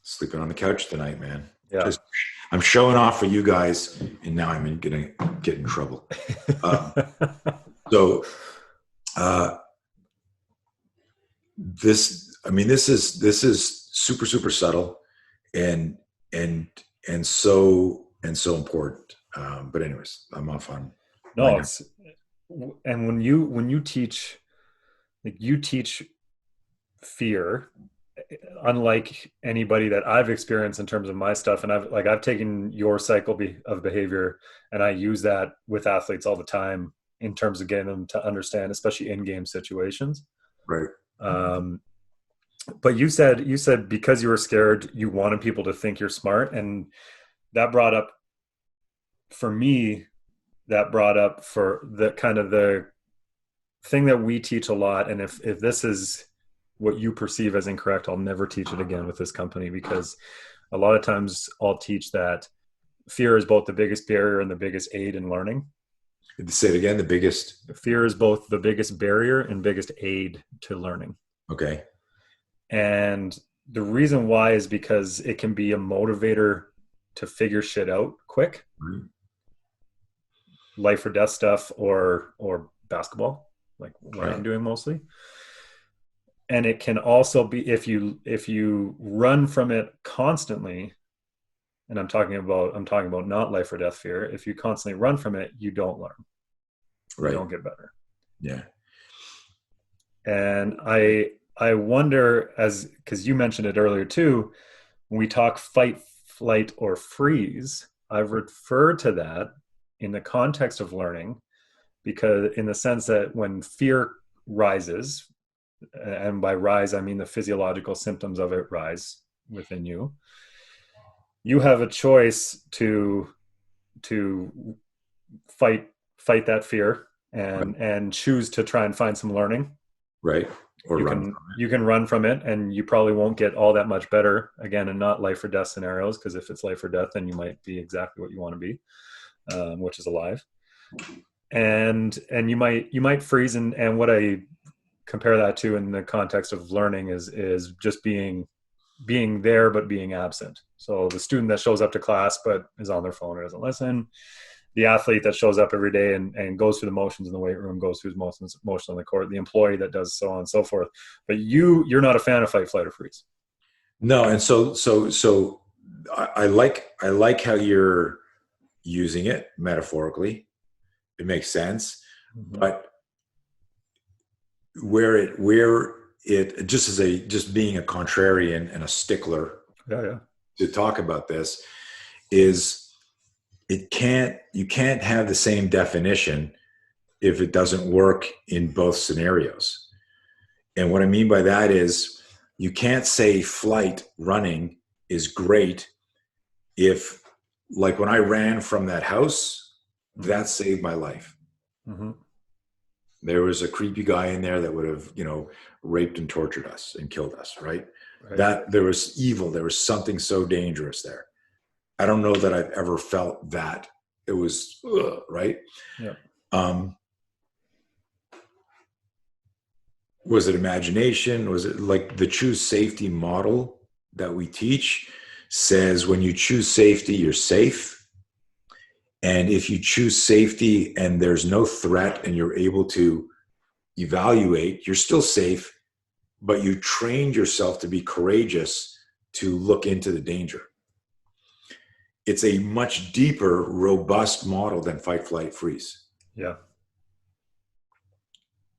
Sleeping on the couch tonight, man. Yeah. I'm showing off for you guys, and now I'm gonna get in trouble. This is super, super subtle and so important. But anyways, I'm off on. No, and when you teach, like, you teach fear, unlike anybody that I've experienced in terms of my stuff. And I've taken your cycle of behavior, and I use that with athletes all the time in terms of getting them to understand, especially in game situations. Right. Um, but you said because you were scared, you wanted people to think you're smart, and that brought up for me. That brought up for the kind of the thing that we teach a lot. And if this is what you perceive as incorrect, I'll never teach it again with this company, because a lot of times I'll teach that fear is both the biggest barrier and the biggest aid in learning. Say it again. The biggest. Fear is both the biggest barrier and biggest aid to learning. Okay. And the reason why is because it can be a motivator to figure shit out quick. Right. Life or death stuff, or basketball, like what Right. I'm doing mostly. And it can also be, if you run from it constantly, and I'm talking about not life or death fear. If you constantly run from it, you don't learn. Right. You don't get better. Yeah. And I wonder, because you mentioned it earlier too, when we talk fight, flight, or freeze, I've referred to that in the context of learning, because in the sense that when fear rises, and by rise I mean the physiological symptoms of it rise within you, you have a choice to fight that fear, and choose to try and find some learning. Right. Or you run can from you can run from it, and you probably won't get all that much better again, and not life or death scenarios, because if it's life or death, then you might be exactly what you want to be, which is alive. And you might freeze. And what I compare that to in the context of learning is just being there but being absent. So the student that shows up to class but is on their phone or doesn't listen, the athlete that shows up every day and goes through the motions in the weight room, goes through his motions on the court, the employee that does so on and so forth. But you're not a fan of fight, flight, or freeze. No, and so I like how you're using it metaphorically. It makes sense, Mm-hmm. but where it just being a contrarian and a stickler Yeah. to talk about this is you can't have the same definition if it doesn't work in both scenarios. And what I mean by that is you can't say flight running is great if, like, when I ran from that house, that saved my life. Mm-hmm. There was a creepy guy in there that would have, raped and tortured us and killed us, right? Right. That there was evil. There was something so dangerous there. I don't know that I've ever felt that. It was, right? Yeah. Was it imagination? Was it like the choose safety model that we teach says when you choose safety, you're safe. And if you choose safety and there's no threat and you're able to evaluate, you're still safe, but you trained yourself to be courageous to look into the danger. It's a much deeper, robust model than fight, flight, freeze. Yeah.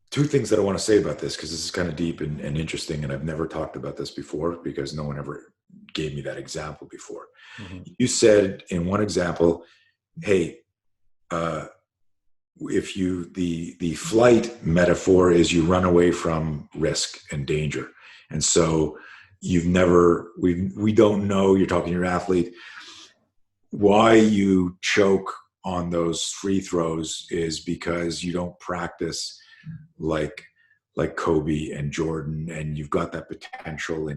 Two things that I want to say about this, because this is kind of deep and interesting, and I've never talked about this before because no one ever gave me that example before. Mm-hmm. You said in one example, hey, if the flight metaphor is you run away from risk and danger. And so we don't know, you're talking to your athlete, why you choke on those free throws is because you don't practice like Kobe and Jordan, and you've got that potential,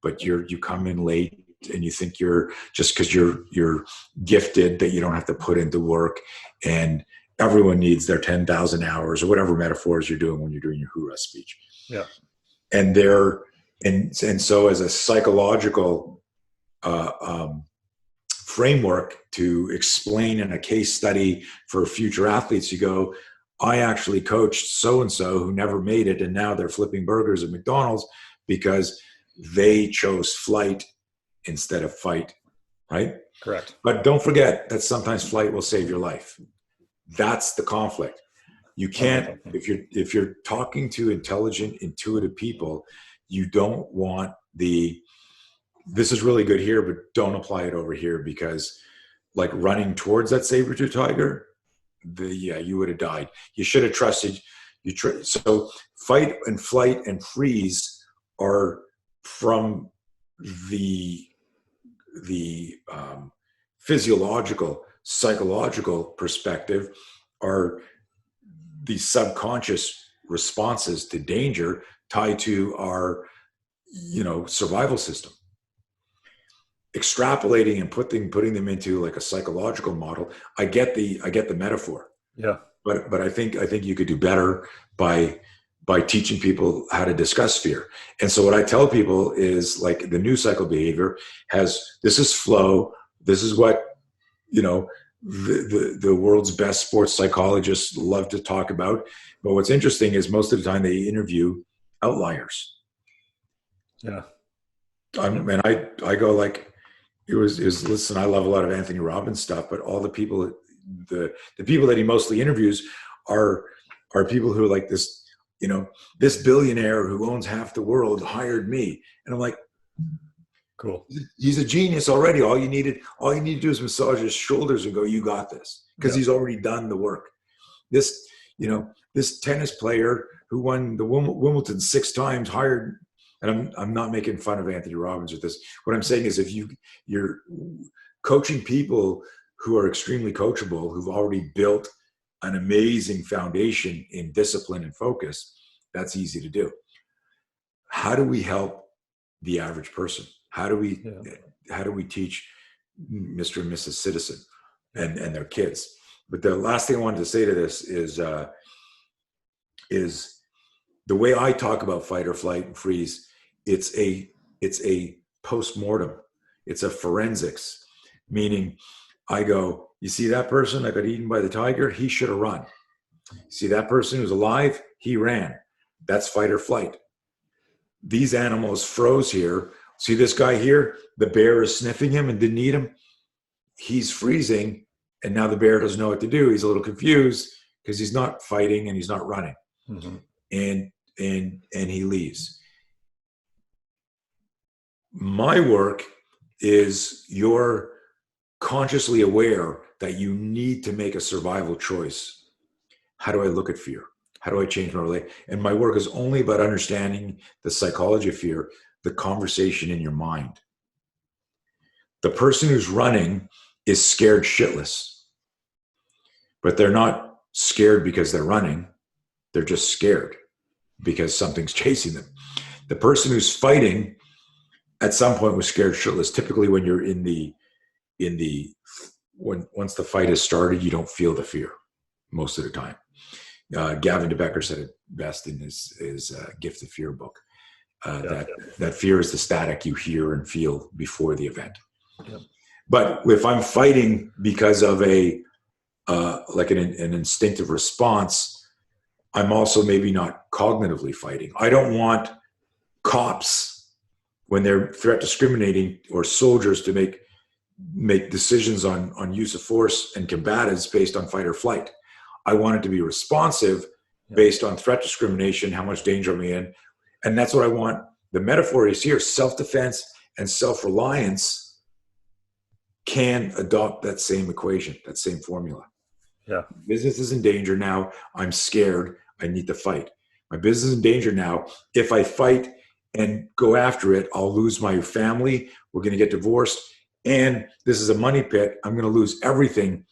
but you come in late and you think you're just because you're gifted that you don't have to put into work, and everyone needs their 10,000 hours or whatever metaphors you're doing when you're doing your hoorah speech. Yeah. And so as a psychological framework to explain in a case study for future athletes, you go, I actually coached so-and-so who never made it, and now they're flipping burgers at McDonald's because they chose flight instead of fight, right? Correct. But don't forget that sometimes flight will save your life. That's the conflict. You I like can't, that. if you're talking to intelligent, intuitive people, you don't want this is really good here, but don't apply it over here, because like running towards that saber-tooth tiger, you would have died. You should have trusted. So fight and flight and freeze are from the physiological, psychological perspective, are the subconscious responses to danger tied to our, survival system. Extrapolating and putting them into like a psychological model, I get the metaphor. Yeah. But I think you could do better by teaching people how to discuss fear. And so what I tell people is, like, the news cycle behavior this is flow. This is what, the world's best sports psychologists love to talk about. But what's interesting is most of the time they interview outliers. Yeah. And I go like, listen, I love a lot of Anthony Robbins stuff, but all the people, the people that he mostly interviews are people who are like this, this billionaire who owns half the world hired me. And I'm like, cool. He's a genius already. All you need to do is massage his shoulders and go, you got this. Because he's already done the work. This tennis player who won the Wimbledon 6 times hired, and I'm not making fun of Anthony Robbins with this. What I'm saying is, if you're coaching people who are extremely coachable, who've already built an amazing foundation in discipline and focus, that's easy to do. How do we help the average person? How do we teach Mr. and Mrs. Citizen and their kids? But the last thing I wanted to say to this is the way I talk about fight or flight and freeze. It's a post-mortem. It's a forensics, meaning I go, you see that person that got eaten by the tiger? He should have run. See that person who's alive? He ran. That's fight or flight. These animals froze here. See this guy here? The bear is sniffing him and didn't eat him. He's freezing, and now the bear doesn't know what to do. He's a little confused because he's not fighting and he's not running. Mm-hmm. And he leaves. My work is, you're consciously aware that you need to make a survival choice. How do I look at fear? How do I change my relationship? And my work is only about understanding the psychology of fear, the conversation in your mind. The person who's running is scared shitless, but they're not scared because they're running. They're just scared because something's chasing them. The person who's fighting at some point was scared shitless. Typically when you're once the fight has started, you don't feel the fear most of the time. Gavin DeBecker said it best in his Gift of Fear book. That fear is the static you hear and feel before the event. Yeah. But if I'm fighting because of an instinctive response, I'm also maybe not cognitively fighting. I don't want cops, when they're threat discriminating, or soldiers, to make decisions on use of force and combatives based on fight or flight. I want it to be responsive based on threat discrimination, how much danger I'm in. And that's what I want. The metaphor is here. Self-defense and self-reliance can adopt that same equation, that same formula. Yeah. Business is in danger now. I'm scared. I need to fight. My business is in danger now. If I fight and go after it, I'll lose my family. We're going to get divorced. And this is a money pit. I'm going to lose everything.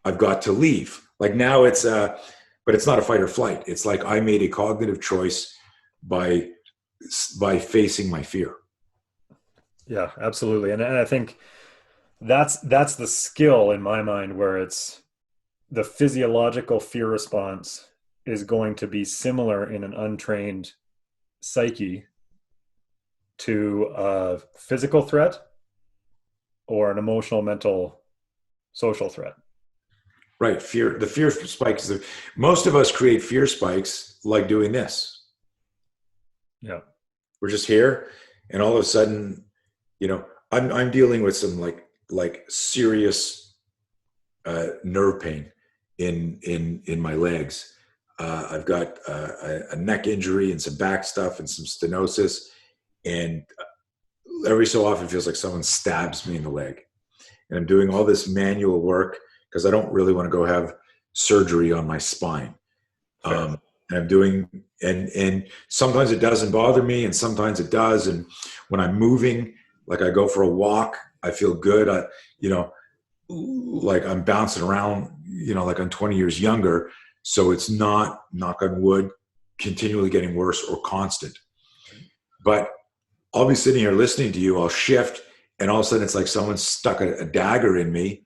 I've got to leave. Like now but it's not a fight or flight. It's like I made a cognitive choice by facing my fear. Yeah, absolutely. And I think that's the skill in my mind, where it's the physiological fear response is going to be similar in an untrained psyche to a physical threat or an emotional, mental, social threat. Right. Fear. The fear spikes. Most of us create fear spikes like doing this. Yeah. We're just here, and all of a sudden, I'm dealing with some like serious nerve pain in my legs. I've got a neck injury and some back stuff and some stenosis, and every so often it feels like someone stabs me in the leg. And I'm doing all this manual work because I don't really want to go have surgery on my spine. And I'm doing, and sometimes it doesn't bother me, and sometimes it does. And when I'm moving, like I go for a walk, I feel good. Like I'm bouncing around, like I'm 20 years younger. So it's not, knock on wood, continually getting worse or constant. But I'll be sitting here listening to you, I'll shift, and all of a sudden it's like someone stuck a dagger in me,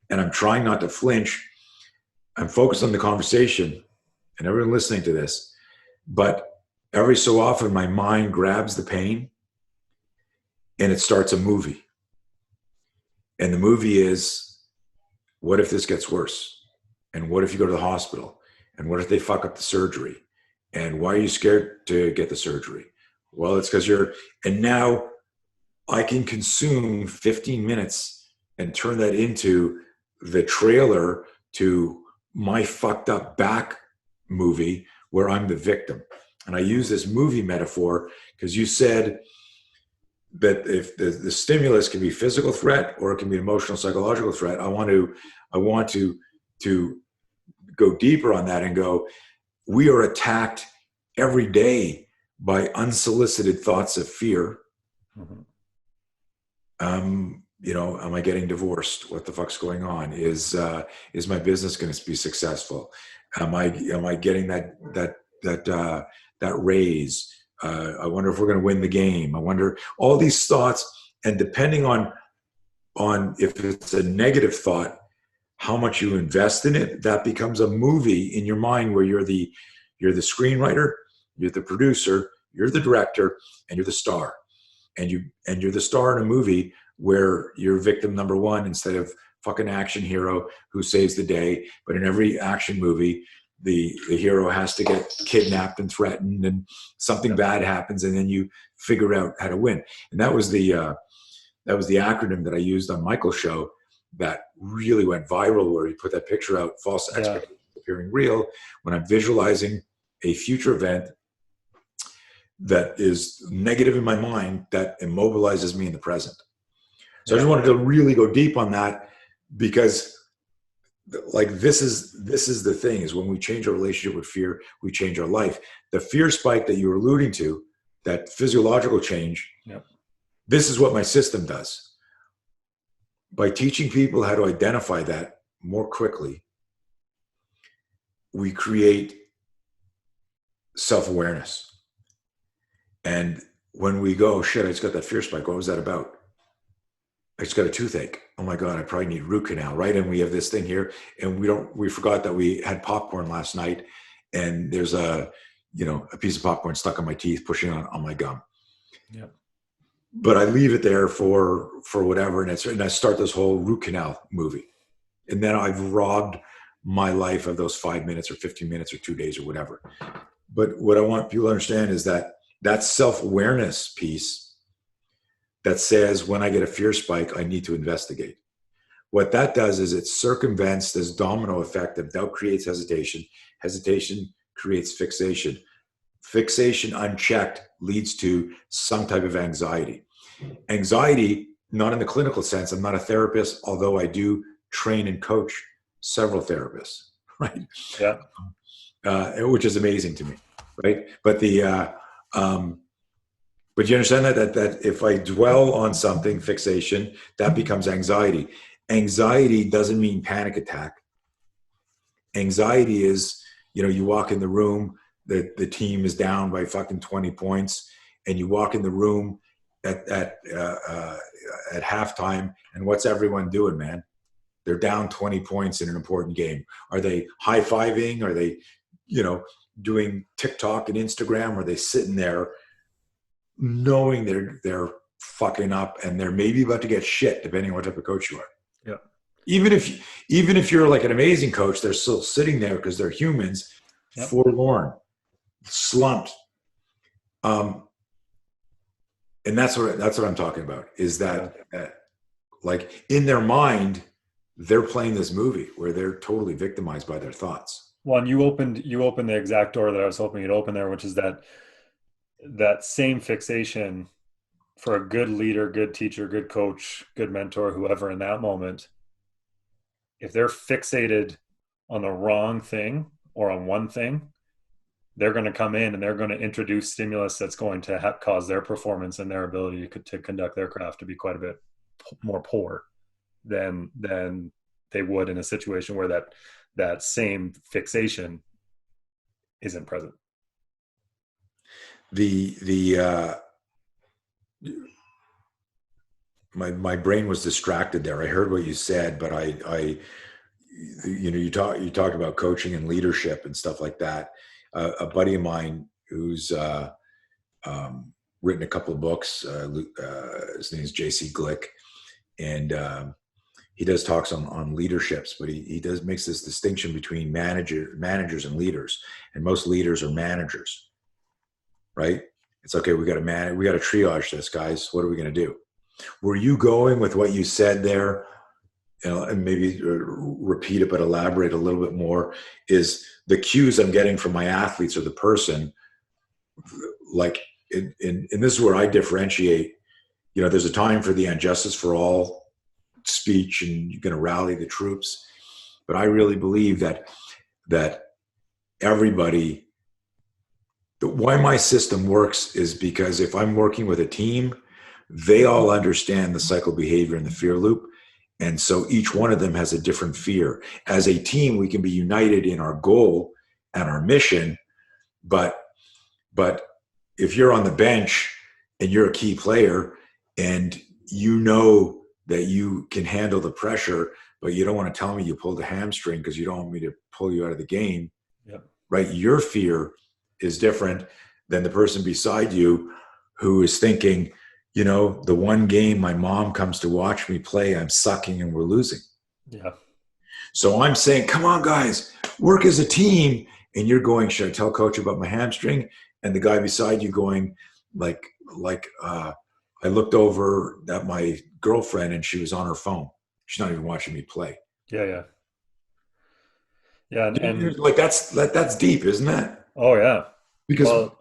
and I'm trying not to flinch. I'm focused on the conversation and everyone listening to this. But every so often my mind grabs the pain and it starts a movie. And the movie is, what if this gets worse? And what if you go to the hospital? And what if they fuck up the surgery? And why are you scared to get the surgery? Well, it's because and now I can consume 15 minutes and turn that into the trailer to my fucked up back movie where I'm the victim. And I use this movie metaphor because you said that if the stimulus can be physical threat or it can be emotional, psychological threat, I want to go deeper on that and go, we are attacked every day by unsolicited thoughts of fear. Mm-hmm. Am I getting divorced? What the fuck's going on? Is my business going to be successful? Am I getting that raise? I wonder if we're going to win the game. I wonder, all these thoughts, and depending on if it's a negative thought, how much you invest in it, that becomes a movie in your mind where you're the screenwriter, you're the producer, you're the director, and you're the star. And you're the star in a movie where you're victim number one instead of fucking action hero who saves the day. But in every action movie, the hero has to get kidnapped and threatened, and something bad happens, and then you figure out how to win. And that was the acronym that I used on Michael's show that really went viral, where he put that picture out, false expectations appearing real, when I'm visualizing a future event that is negative in my mind that immobilizes me in the present. So I just wanted to really go deep on that, because like this is the thing, is when we change our relationship with fear, we change our life. The fear spike that you were alluding to, that physiological change, this is what my system does. By teaching people how to identify that more quickly, we create self-awareness. And when we go, shit, I just got that fear spike. What was that about? I just got a toothache. Oh my God, I probably need root canal, right? And we have this thing here, and we forgot that we had popcorn last night, and there's a piece of popcorn stuck on my teeth, pushing on my gum. Yep. But I leave it there for whatever, and I start this whole root canal movie. And then I've robbed my life of those 5 minutes or 15 minutes or 2 days or whatever. But what I want people to understand is that self-awareness piece that says, when I get a fear spike, I need to investigate. What that does is it circumvents this domino effect of doubt creates hesitation. Hesitation creates fixation. Fixation unchecked leads to some type of anxiety. Anxiety, not in the clinical sense, I'm not a therapist, although I do train and coach several therapists, right? Yeah. Which is amazing to me, right? But but you understand that if I dwell on something, fixation, that becomes anxiety. Anxiety doesn't mean panic attack. Anxiety is, you walk in the room, the team is down by fucking 20 points, and you walk in the room at halftime, and what's everyone doing, man? They're down 20 points in an important game. Are they high-fiving? Are they, doing TikTok and Instagram? Are they sitting there knowing they're fucking up and they're maybe about to get shit, depending on what type of coach you are? Yeah. Even if you're like an amazing coach, they're still sitting there because they're humans, forlorn, slumped. And that's what I'm talking about, is that like in their mind, they're playing this movie where they're totally victimized by their thoughts. Well, and you opened the exact door that I was hoping you'd open there, which is that same fixation for a good leader, good teacher, good coach, good mentor, whoever in that moment, if they're fixated on the wrong thing or on one thing, they're going to come in and they're going to introduce stimulus that's going to cause their performance and their ability to conduct their craft to be quite a bit more poor than they would in a situation where that same fixation isn't present. My brain was distracted there. I heard what you said, but you talk about coaching and leadership and stuff like that. A buddy of mine who's written a couple of books, his name is JC Glick, and he does talks on leaderships, but he makes this distinction between managers and leaders, and most leaders are managers, right? It's okay. We got to triage this, guys. What are we going to do? Were you going with what you said there? And maybe repeat it, but elaborate a little bit more, is the cues I'm getting from my athletes or the person, like, and this is where I differentiate, there's a time for the injustice for all speech and you're going to rally the troops. But I really believe that everybody, why my system works is because if I'm working with a team, they all understand the cycle behavior and the fear loop. And so each one of them has a different fear. As a team, we can be united in our goal and our mission. But if you're on the bench and you're a key player and you know that you can handle the pressure, but you don't want to tell me you pulled a hamstring because you don't want me to pull you out of the game, Yep. Right? Your fear is different than the person beside you who is thinking, the one game my mom comes to watch me play, I'm sucking and we're losing. Yeah. So I'm saying, come on, guys, work as a team. And you're going, should I tell coach about my hamstring? And the guy beside you going, I looked over at my girlfriend and she was on her phone. She's not even watching me play. Yeah. And like that's deep, isn't that? Oh yeah. Because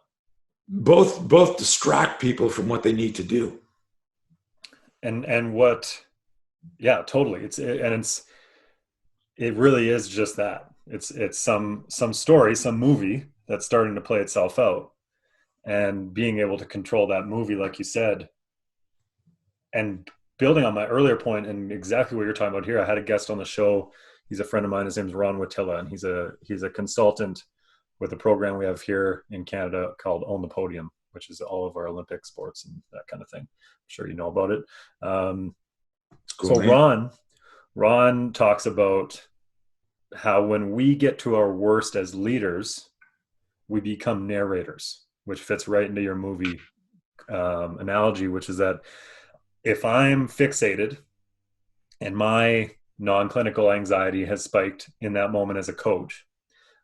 both distract people from what they need to do. And what, yeah, totally. It really is just that. It's some story, some movie that's starting to play itself out, and being able to control that movie, like you said. And building on my earlier point and exactly what you're talking about here, I had a guest on the show. He's a friend of mine. His name's Ron Watilla, and he's a consultant with a program we have here in Canada called Own the Podium, which is all of our Olympic sports and that kind of thing. I'm sure you know about it. Cool, so man. Ron talks about how when we get to our worst as leaders, we become narrators, which fits right into your movie analogy, which is that if I'm fixated and my non-clinical anxiety has spiked in that moment as a coach,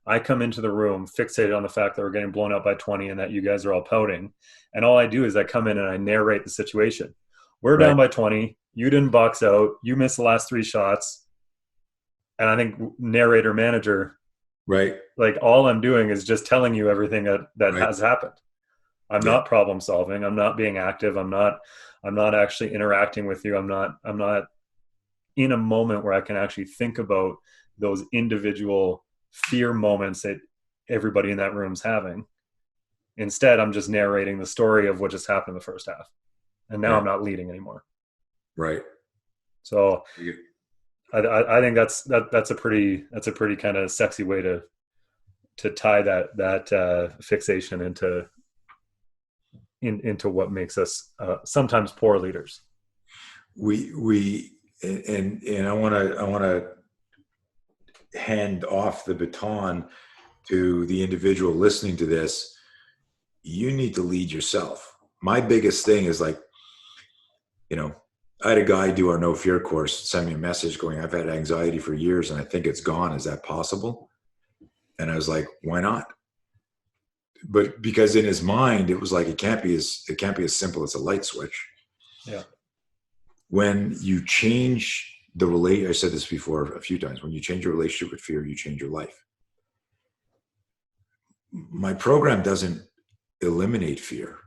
I come into the room fixated on the fact that we're getting blown out by 20 and that you guys are all pouting. And all I do is I come in and I narrate the situation. We're down by 20. You didn't box out. You missed the last 3 shots. And I think narrator manager, right? Like all I'm doing is just telling you everything that has happened. I'm not problem solving. I'm not being active. I'm not actually interacting with you. I'm not in a moment where I can actually think about those individual fear moments that everybody in that room's having. Instead, I'm just narrating the story of what just happened in the first half. And now I'm not leading anymore. Right. So I think that's a pretty kind of sexy way to tie that fixation into what makes us sometimes poor leaders. And I want to hand off the baton to the individual listening to this. You need to lead yourself. My biggest thing is I had a guy do our No Fear course, send me a message going, I've had anxiety for years and I think it's gone. Is that possible? And I was like, why not? But because in his mind, it was like, it can't be as simple as a light switch. Yeah. When you change I said this before a few times, when you change your relationship with fear, you change your life. My program doesn't eliminate fear.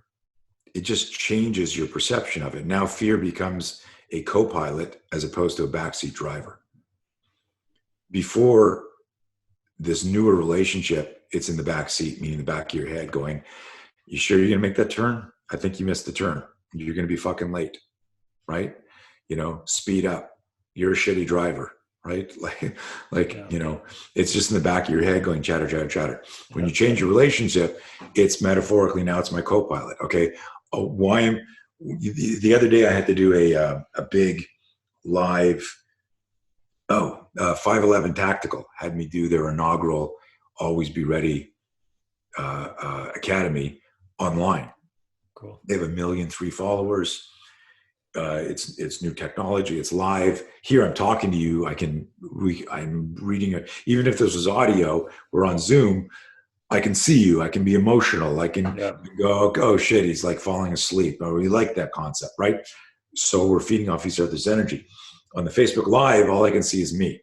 It just changes your perception of it. Now fear becomes a co-pilot as opposed to a backseat driver. Before this newer relationship, it's in the backseat, meaning the back of your head going, you sure you're going to make that turn? I think you missed the turn. You're going to be fucking late, right? Speed up. You're a shitty driver, right? It's just in the back of your head going chatter, chatter, chatter. When you change your relationship, it's metaphorically, now it's my co-pilot. Okay. The other day I had to do a big live, 511 Tactical had me do their inaugural Always Be Ready Academy online. Cool. They have 1.3 million followers. It's new technology. It's live. Here I'm talking to you. I'm reading it. Even if this was audio, we're on Zoom. I can see you. I can be emotional. I can go, oh shit, he's like falling asleep. Or we like that concept, right? So we're feeding off each other's energy. On the Facebook Live, all I can see is me.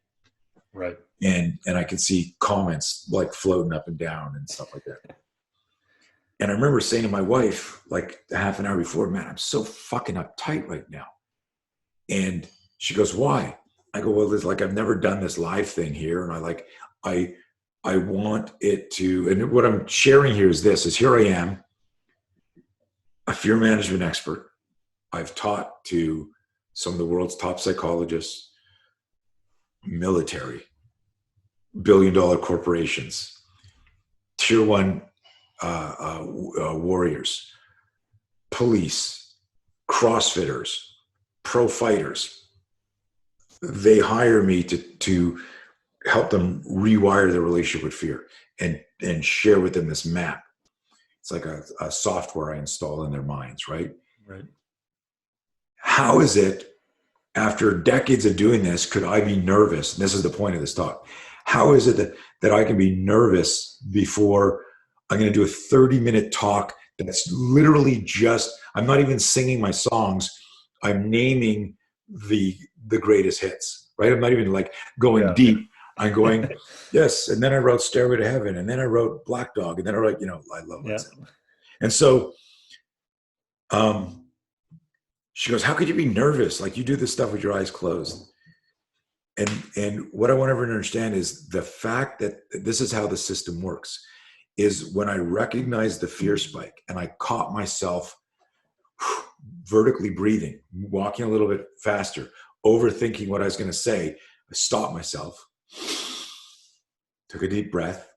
Right. And I can see comments like floating up and down and stuff like that. And I remember saying to my wife, like a half an hour before, man, I'm so fucking uptight right now. And she goes, why? I go, well, it's like, I've never done this live thing here. And I want it to, and what I'm sharing here is here I am, a fear management expert. I've taught to some of the world's top psychologists, military, billion-dollar corporations, tier one warriors, police, CrossFitters, pro fighters. They hire me to help them rewire their relationship with fear and share with them this map. It's like a software I install in their minds, right? Right. How is it, after decades of doing this, could I be nervous? And this is the point of this talk. How is it that I can be nervous before I'm going to do a 30-minute talk that's literally just, I'm not even singing my songs. I'm naming the greatest hits, right? I'm not even like going deep. I'm going, yes. And then I wrote Stairway to Heaven. And then I wrote Black Dog. And then I wrote, I love that. And so she goes, how could you be nervous? Like, you do this stuff with your eyes closed. And what I want everyone to understand is the fact that this is how the system works, is when I recognized the fear spike and I caught myself vertically breathing, walking a little bit faster, overthinking what I was going to say, I stopped myself, took a deep breath,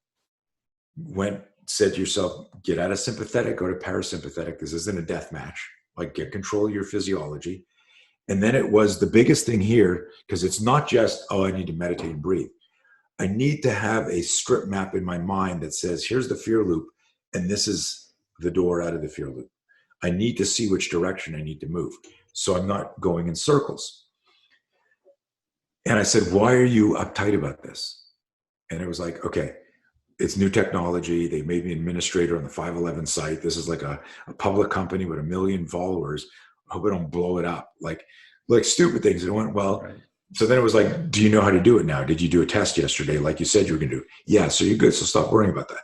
said to yourself, get out of sympathetic, go to parasympathetic. This isn't a death match. Like, get control of your physiology. And then it was the biggest thing here, because it's not just, I need to meditate and breathe. I need to have a strip map in my mind that says, here's the fear loop, and this is the door out of the fear loop. I need to see which direction I need to move, so I'm not going in circles. And I said, why are you uptight about this? And it was like, okay, it's new technology. They made me administrator on the 511 site. This is like a public company with 1 million followers. I hope I don't blow it up. Like stupid things. And it went well. Right. So then it was like, do you know how to do it now? Did you do a test yesterday like you said you were going to do? Yeah, so you're good. So stop worrying about that.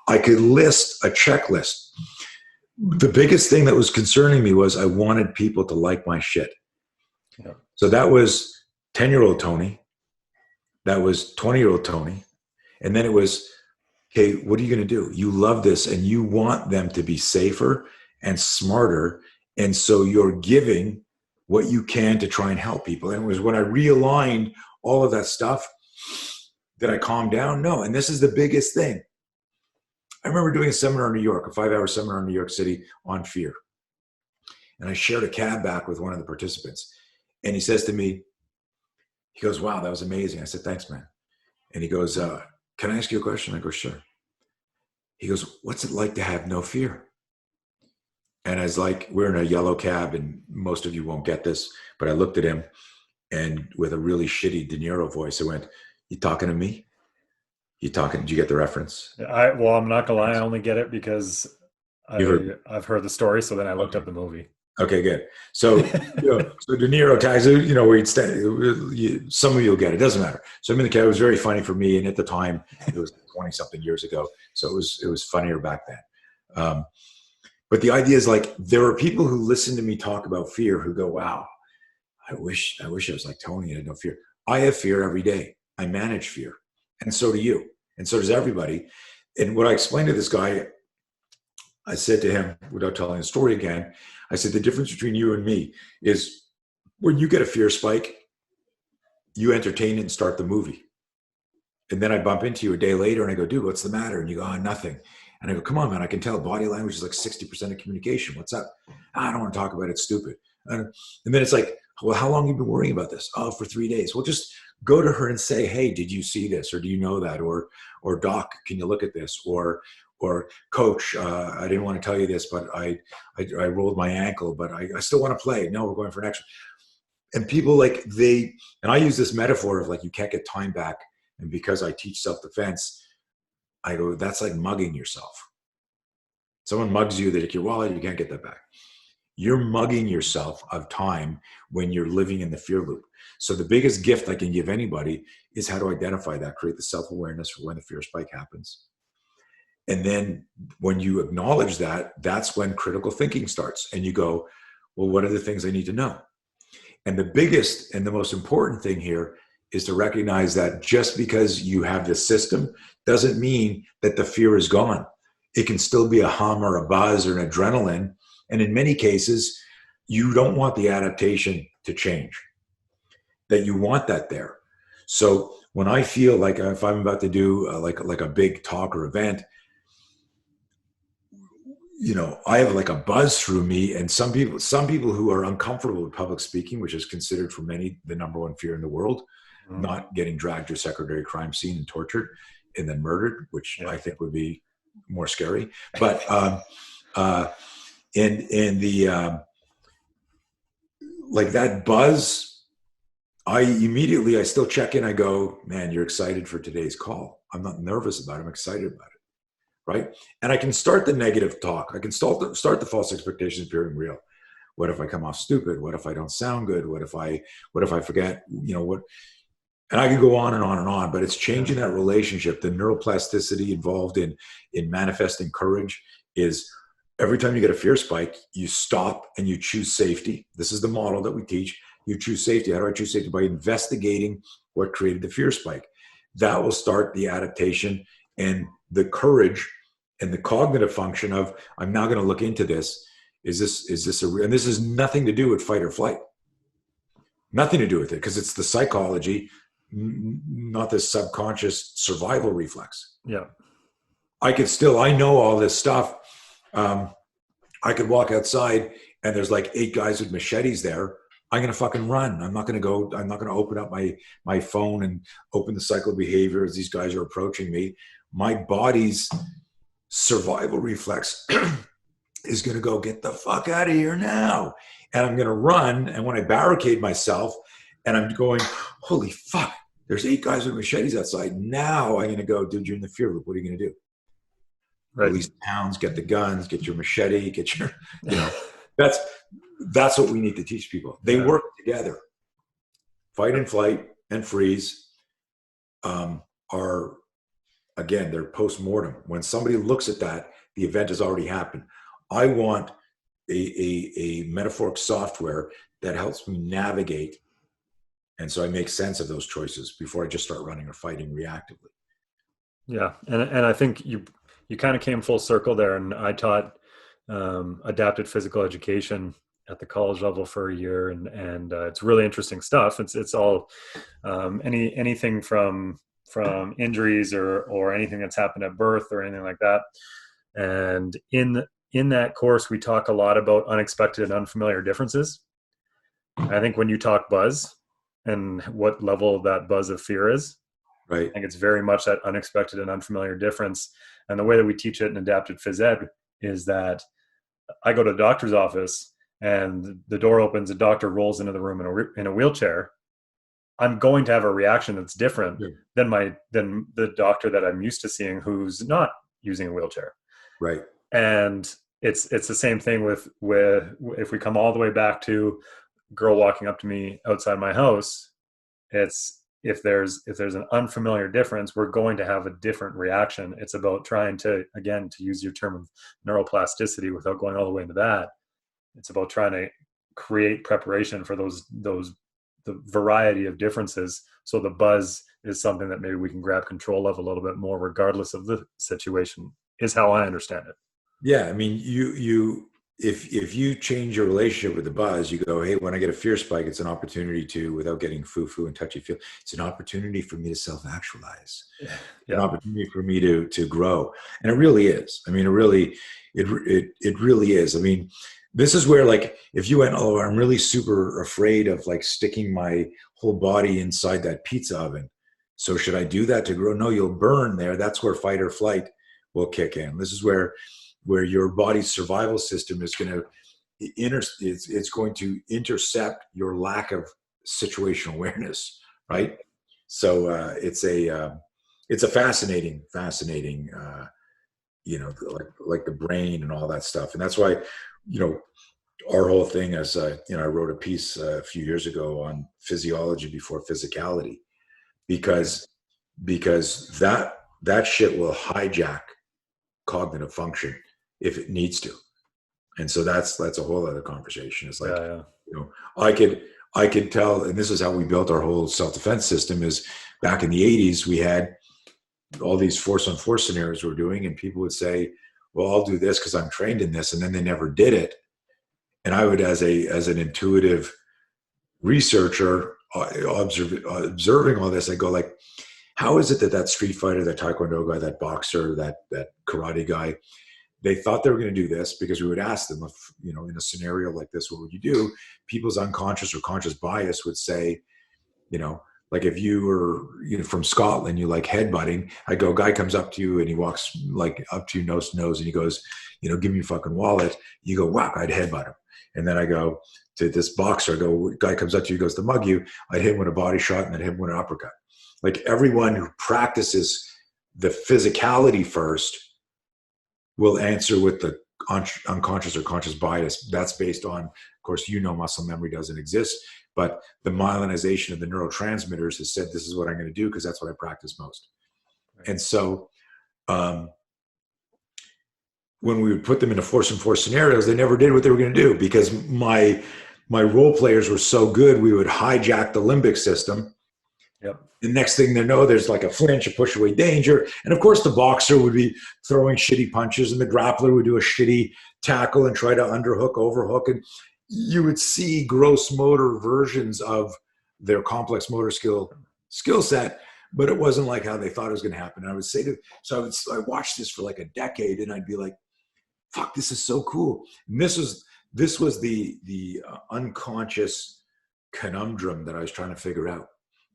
I could list a checklist. The biggest thing that was concerning me was I wanted people to like my shit. Yeah. So that was 10-year-old Tony. That was 20-year-old Tony. And then it was, okay, what are you going to do? You love this and you want them to be safer and smarter. And so you're giving what you can to try and help people. And it was when I realigned all of that stuff that I calmed down. No, and this is the biggest thing. I remember doing a seminar in New York, a 5-hour seminar in New York City on fear. And I shared a cab back with one of the participants. And he says to me, he goes, wow, that was amazing. I said, thanks, man. And he goes, can I ask you a question? I go, sure. He goes, what's it like to have no fear? And I was like, we're in a yellow cab and most of you won't get this, but I looked at him and with a really shitty De Niro voice, I went, you talking to me? Did you get the reference? Well, I'm not gonna lie. I only get it because I've heard the story. So then I looked up the movie. Okay, good. So, so De Niro tags, where you'd stand, some of you'll get it. Doesn't matter. So I'm in the car. It was very funny for me, and at the time, it was 20 something years ago, so it was funnier back then. But the idea is like there are people who listen to me talk about fear who go, "Wow, I wish I was like Tony and I had no fear." I have fear every day. I manage fear, and so do you, and so does everybody. And what I explained to this guy, I said to him, without telling the story again, I said, the difference between you and me is when you get a fear spike, you entertain it and start the movie. And then I bump into you a day later and I go, dude, what's the matter? And you go, oh, nothing. And I go, come on, man, I can tell body language is like 60% of communication. What's up? I don't want to talk about it. It's stupid. And then it's like, well, how long have you been worrying about this? Oh, for 3 days. Well, just go to her and say, hey, did you see this? Or do you know that? Or doc, can you look at this? Or coach, I didn't want to tell you this, but I rolled my ankle, but I still want to play. No, we're going for an extra. And people like and I use this metaphor of like, you can't get time back. And because I teach self-defense, I go, that's like mugging yourself. Someone mugs you, they take your wallet, you can't get that back. You're mugging yourself of time when you're living in the fear loop. So the biggest gift I can give anybody is how to identify that, create the self-awareness for when the fear spike happens. And then when you acknowledge that, that's when critical thinking starts. And you go, well, what are the things I need to know? And the biggest and the most important thing here is to recognize that just because you have this system doesn't mean that the fear is gone. It can still be a hum or a buzz or an adrenaline. And in many cases, you don't want the adaptation to change, that you want that there. So when I feel like if I'm about to do like a big talk or event, I have like a buzz through me, and some people who are uncomfortable with public speaking, which is considered for many the number one fear in the world, not getting dragged to a secondary crime scene and tortured and then murdered, which I think would be more scary. But in the like that buzz, I still check in. I go, man, you're excited for today's call. I'm not nervous about it. I'm excited about it. Right. And I can start the negative talk. I can start the false expectations appearing real. What if I come off stupid? What if I don't sound good? What if I forget, what? And I can go on and on and on, but it's changing that relationship. The neuroplasticity involved in manifesting courage is every time you get a fear spike, you stop and you choose safety. This is the model that we teach. You choose safety. How do I choose safety? By investigating what created the fear spike. That will start the adaptation and the courage and the cognitive function of, I'm now going to look into this. And this has nothing to do with fight or flight. Nothing to do with it, because it's the psychology, not the subconscious survival reflex. Yeah. I know all this stuff. I could walk outside and there's like 8 guys with machetes there. I'm going to fucking run. I'm not going to open up my phone and open the cycle of behavior as these guys are approaching me. My body's survival reflex is going to go, get the fuck out of here now. And I'm going to run. And when I barricade myself and I'm going, holy fuck, there's 8 guys with machetes outside. Now I'm going to go, dude, you're in the fear loop. What are you going to do? Right. Release the hounds, get the guns, get your machete, get your, that's what we need to teach people. They work together. Fight and flight and freeze are, again, they're post-mortem. When somebody looks at that, the event has already happened. I want a metaphoric software that helps me navigate. And so I make sense of those choices before I just start running or fighting reactively. Yeah. And I think you kind of came full circle there. And I taught adapted physical education at the college level for a year. And it's really interesting stuff. It's all anything from injuries or anything that's happened at birth or anything like that. And in that course, we talk a lot about unexpected and unfamiliar differences. I think when you talk buzz and what level that buzz of fear is, right, I think it's very much that unexpected and unfamiliar difference. And the way that we teach it in adapted phys ed is that I go to the doctor's office and the door opens, the doctor rolls into the room in a wheelchair. I'm going to have a reaction that's different than the doctor that I'm used to seeing who's not using a wheelchair. Right. And it's the same thing with if we come all the way back to girl walking up to me outside my house. It's if there's an unfamiliar difference, we're going to have a different reaction. It's about trying to, again, to use your term of neuroplasticity without going all the way into that. It's about trying to create preparation for the variety of differences, so the buzz is something that maybe we can grab control of a little bit more regardless of the situation, is how I understand it. Yeah, I mean, if you change your relationship with the buzz, you go, hey, when I get a fear spike, it's an opportunity to, without getting foo-foo and touchy-feel, it's an opportunity for me to self-actualize, an opportunity for me to grow. And it really is. I mean, it really is. I mean, this is where, like, if you went, oh, I'm really super afraid of like sticking my whole body inside that pizza oven. So should I do that to grow? No, you'll burn there. That's where fight or flight will kick in. This is where your body's survival system is going to it's going to intercept your lack of situational awareness, right? So it's a fascinating like the brain and all that stuff. And that's why, our whole thing is, I wrote a piece a few years ago on physiology before physicality, because that shit will hijack cognitive function if it needs to. And so that's a whole other conversation. It's like, I could tell, and this is how we built our whole self-defense system, is back in the 80s, we had all these force on force scenarios we're doing, and people would say, well, I'll do this because I'm trained in this. And then they never did it. And I would, as an intuitive researcher, observing all this, I go like, how is it that street fighter, that taekwondo guy, that boxer, that karate guy, they thought they were going to do this? Because we would ask them, if, in a scenario like this, what would you do? People's unconscious or conscious bias would say, like if you were from Scotland, you like headbutting. I go, guy comes up to you and he walks like up to you nose to nose and he goes, give me your fucking wallet. You go, whack, I'd headbutt him. And then I go to this boxer, I go, guy comes up to you, goes to mug you. I'd hit him with a body shot and then hit him with an uppercut. Like everyone who practices the physicality first will answer with the unconscious or conscious bias. That's based on, of course, muscle memory doesn't exist, but the myelinization of the neurotransmitters has said, this is what I'm going to do because that's what I practice most. Right. And so when we would put them into force and force scenarios, they never did what they were going to do, because my role players were so good, we would hijack the limbic system. Yep. The next thing they know, there's like a flinch, a push away danger. And of course, the boxer would be throwing shitty punches and the grappler would do a shitty tackle and try to underhook, overhook. And you would see gross motor versions of their complex motor skill set, but it wasn't like how they thought it was going to happen. And I would say I watched this for like a decade and I'd be like, fuck, this is so cool. And this was the unconscious conundrum that I was trying to figure out.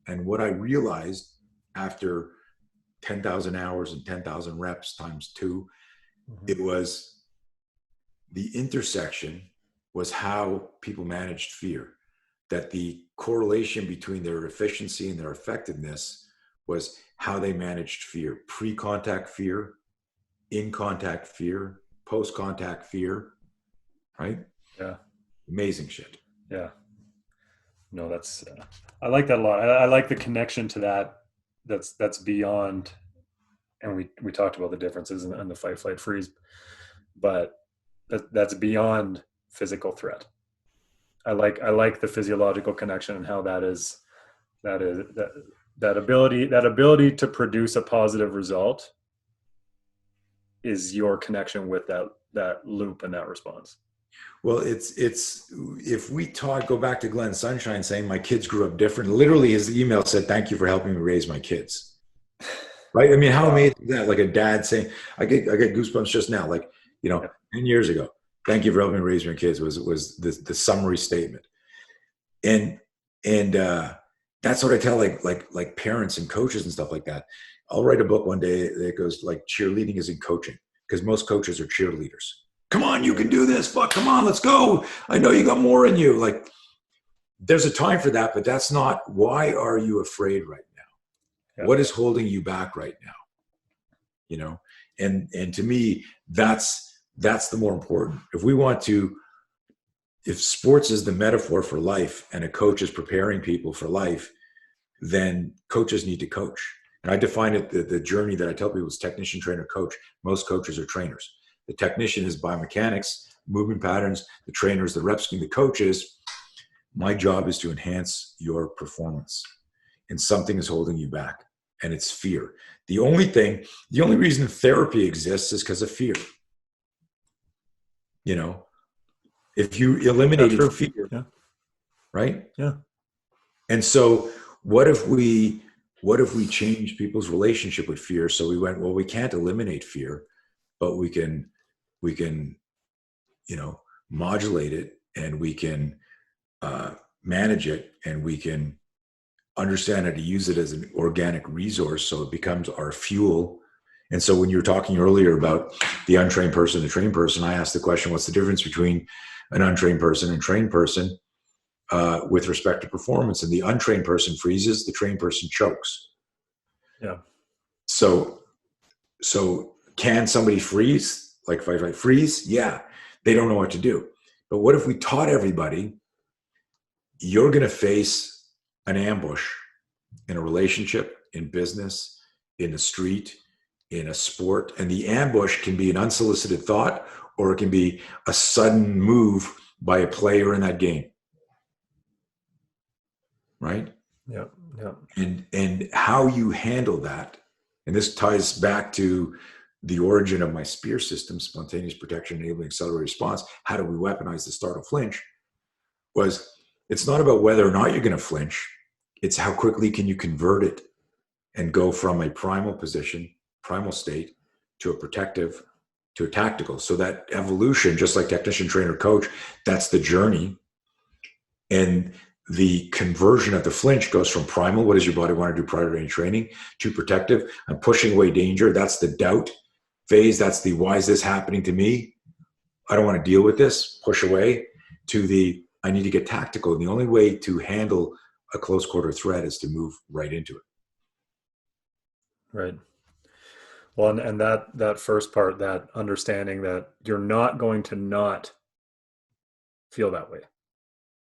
And what I realized after 10,000 hours and 10,000 reps times 2, it was the intersection was how people managed fear. That the correlation between their efficiency and their effectiveness was how they managed fear. Pre-contact fear, in-contact fear, post-contact fear, right? Yeah. Amazing shit. Yeah. No, that's, I like that a lot. I like the connection to that. That's beyond, and we talked about the differences and the fight, flight, freeze, but that's beyond physical threat. I like the physiological connection and how that ability to produce a positive result is your connection with that loop and that response. Well, it's if we go back to Glenn Sunshine saying my kids grew up different. Literally, his email said, "Thank you for helping me raise my kids." Right? I mean, how amazing is that? Like a dad saying, I get goosebumps just now. Like 10 years ago, "Thank you for helping me raise my kids" was the summary statement. And that's what I tell like parents and coaches and stuff like that. I'll write a book one day that goes like cheerleading isn't coaching, because most coaches are cheerleaders. Come on, you can do this. Fuck, come on, let's go. I know you got more in you. Like, there's a time for that, but that's not. Why are you afraid right now? Yeah. What is holding you back right now? And to me, that's That's the more important. If sports is the metaphor for life and a coach is preparing people for life, then coaches need to coach. And I define it, the journey that I tell people is technician, trainer, coach. Most coaches are trainers. The technician is biomechanics, movement patterns. The trainer is the rep scheme. The coach is, my job is to enhance your performance. And something is holding you back. And it's fear. The only reason therapy exists is because of fear. You know, if you eliminated fear, yeah. Right? Yeah. And so what if we change people's relationship with fear? So we went, well, we can't eliminate fear, but we can, modulate it, and we can manage it, and we can understand how to use it as an organic resource, so it becomes our fuel. And so when you were talking earlier about the untrained person, the trained person, I asked the question, what's the difference between an untrained person and trained person with respect to performance? And the untrained person freezes, the trained person chokes. Yeah. So can somebody freeze? Like if I freeze, yeah, they don't know what to do. But what if we taught everybody, you're going to face an ambush in a relationship, in business, in the street, in a sport, and the ambush can be an unsolicited thought, or it can be a sudden move by a player in that game. Right? Yeah. Yeah. And how you handle that, and this ties back to the origin of my SPEAR system, spontaneous protection, enabling accelerated response. How do we weaponize the startle-flinch? Was, it's not about whether or not you're going to flinch. It's how quickly can you convert it and go from a primal position, primal state, to a protective, to a tactical. So that evolution, just like technician, trainer, coach, that's the journey. And the conversion of the flinch goes from primal, what does your body want to do prior to any training, to protective. I'm pushing away danger. That's the doubt phase. That's the, why is this happening to me? I don't want to deal with this, push away, to the, I need to get tactical. And the only way to handle a close quarter threat is to move right into it. Right. Well, and that first part, that understanding that you're not going to not feel that way.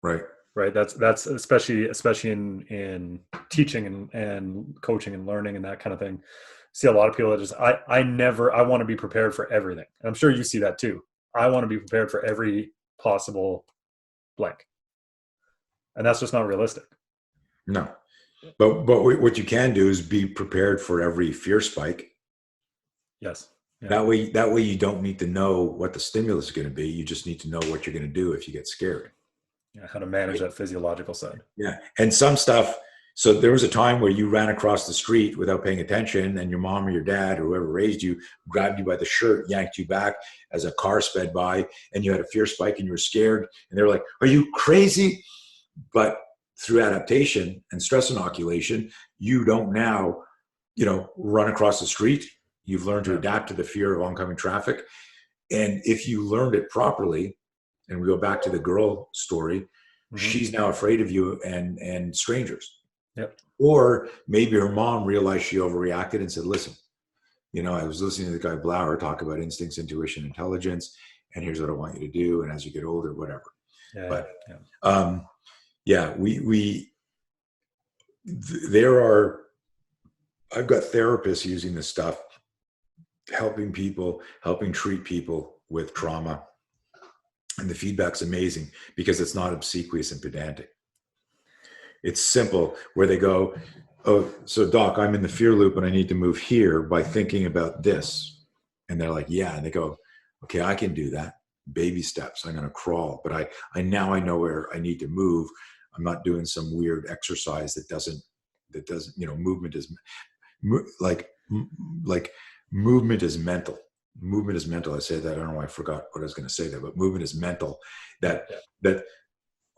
Right. Right. That's especially in teaching and coaching and learning and that kind of thing. See a lot of people that just, I want to be prepared for everything. And I'm sure you see that too. I want to be prepared for every possible blank. And that's just not realistic. No. But what you can do is be prepared for every fear spike. Yes. Yeah. That way you don't need to know what the stimulus is going to be. You just need to know what you're going to do if you get scared. Yeah, how to manage that physiological side. Yeah. And some stuff. So there was a time where you ran across the street without paying attention, and your mom or your dad or whoever raised you grabbed you by the shirt, yanked you back as a car sped by, and you had a fear spike and you were scared, and they were like, are you crazy? But through adaptation and stress inoculation, you don't now, run across the street. You've learned to adapt to the fear of oncoming traffic. And if you learned it properly, and we go back to the girl story, she's now afraid of you and strangers. Yep. Or maybe her mom realized she overreacted and said, listen, I was listening to the guy Blauer talk about instincts, intuition, intelligence, and here's what I want you to do. And as you get older, whatever. I've got therapists using this stuff, helping treat people with trauma. And the feedback's amazing because it's not obsequious and pedantic. It's simple, where they go, oh, so doc, I'm in the fear loop and I need to move here by thinking about this. And they're like, yeah. And they go, okay, I can do that. Baby steps. I'm going to crawl, but I know where I need to move. I'm not doing some weird exercise that doesn't, movement is like movement is mental. Movement is mental. I say that. I don't know why I forgot what I was going to say there, but movement is mental. That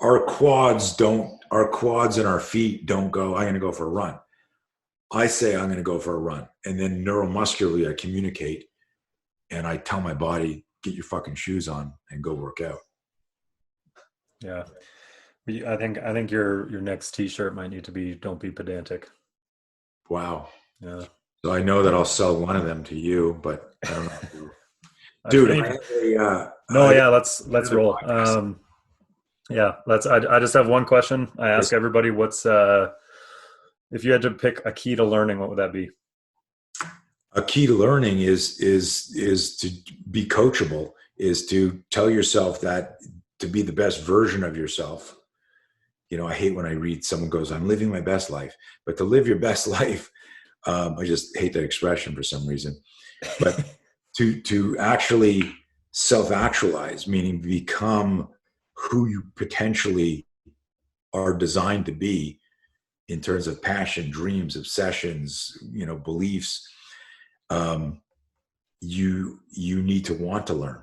our quads and our feet don't go, I'm going to go for a run. I say I'm going to go for a run. And then neuromuscularly I communicate and I tell my body, get your fucking shoes on and go work out. Yeah. I think your next t-shirt might need to be, don't be pedantic. Wow. Yeah. So I know that I'll sell one of them to you, but I don't know. Dude, I Any, have a, no, I got yeah, let's another roll. podcast. Yeah, I just have one question. I ask everybody, what's if you had to pick a key to learning, what would that be? A key to learning is to be coachable, is to tell yourself that to be the best version of yourself. You know, I hate when I read someone goes, I'm living my best life, but to live your best life, I just hate that expression for some reason. But to actually self-actualize, meaning become who you potentially are designed to be in terms of passion, dreams, obsessions, you know, beliefs, um, you need to want to learn.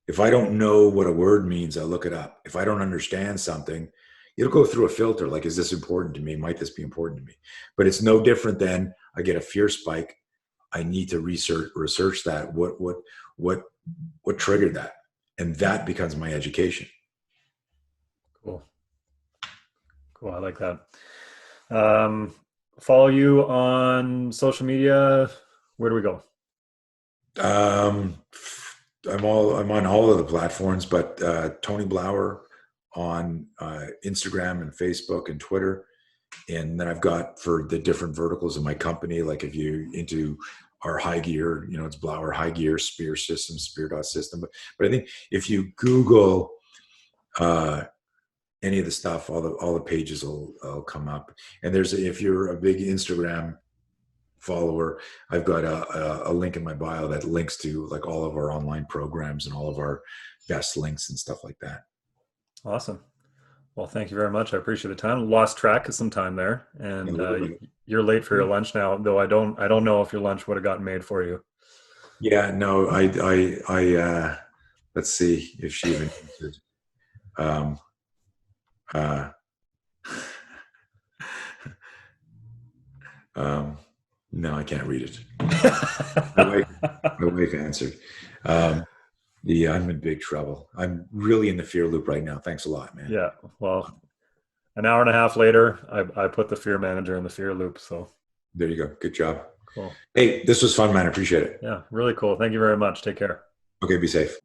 If I don't know what a word means, I look it up. If I don't understand something, it'll go through a filter. Like, is this important to me? Might this be important to me? But it's no different than I get a fear spike. I need to research that. What triggered that? And that becomes my education. Cool. Cool. I like that. Um, Follow you on social media. Where do we go? Um, I'm on all of the platforms, but Tony Blauer on Instagram and Facebook and Twitter. And then I've got for the different verticals of my company, like if you into our high gear, you know, it's Blauer High Gear, Spear Systems, Spear.system. But I think if you Google any of the stuff, all the pages will come up. And if you're a big Instagram follower, I've got a link in my bio that links to like all of our online programs and all of our best links and stuff like that. Awesome. Well, thank you very much. I appreciate the time. Lost track of some time there, and you're late for your lunch now. Though I don't know if your lunch would have gotten made for you. Yeah, no, I let's see if she even answered. Um, uh, no, I can't read it. My wife answered. Yeah, I'm in big trouble. I'm really in the fear loop right now. Thanks a lot, man. Yeah. Well, an hour and a half later, I put the fear manager in the fear loop. So There you go. Good job. cool. Hey, this was fun, man. I appreciate it. Yeah, really cool. Thank you very much. Take care. Okay, be safe.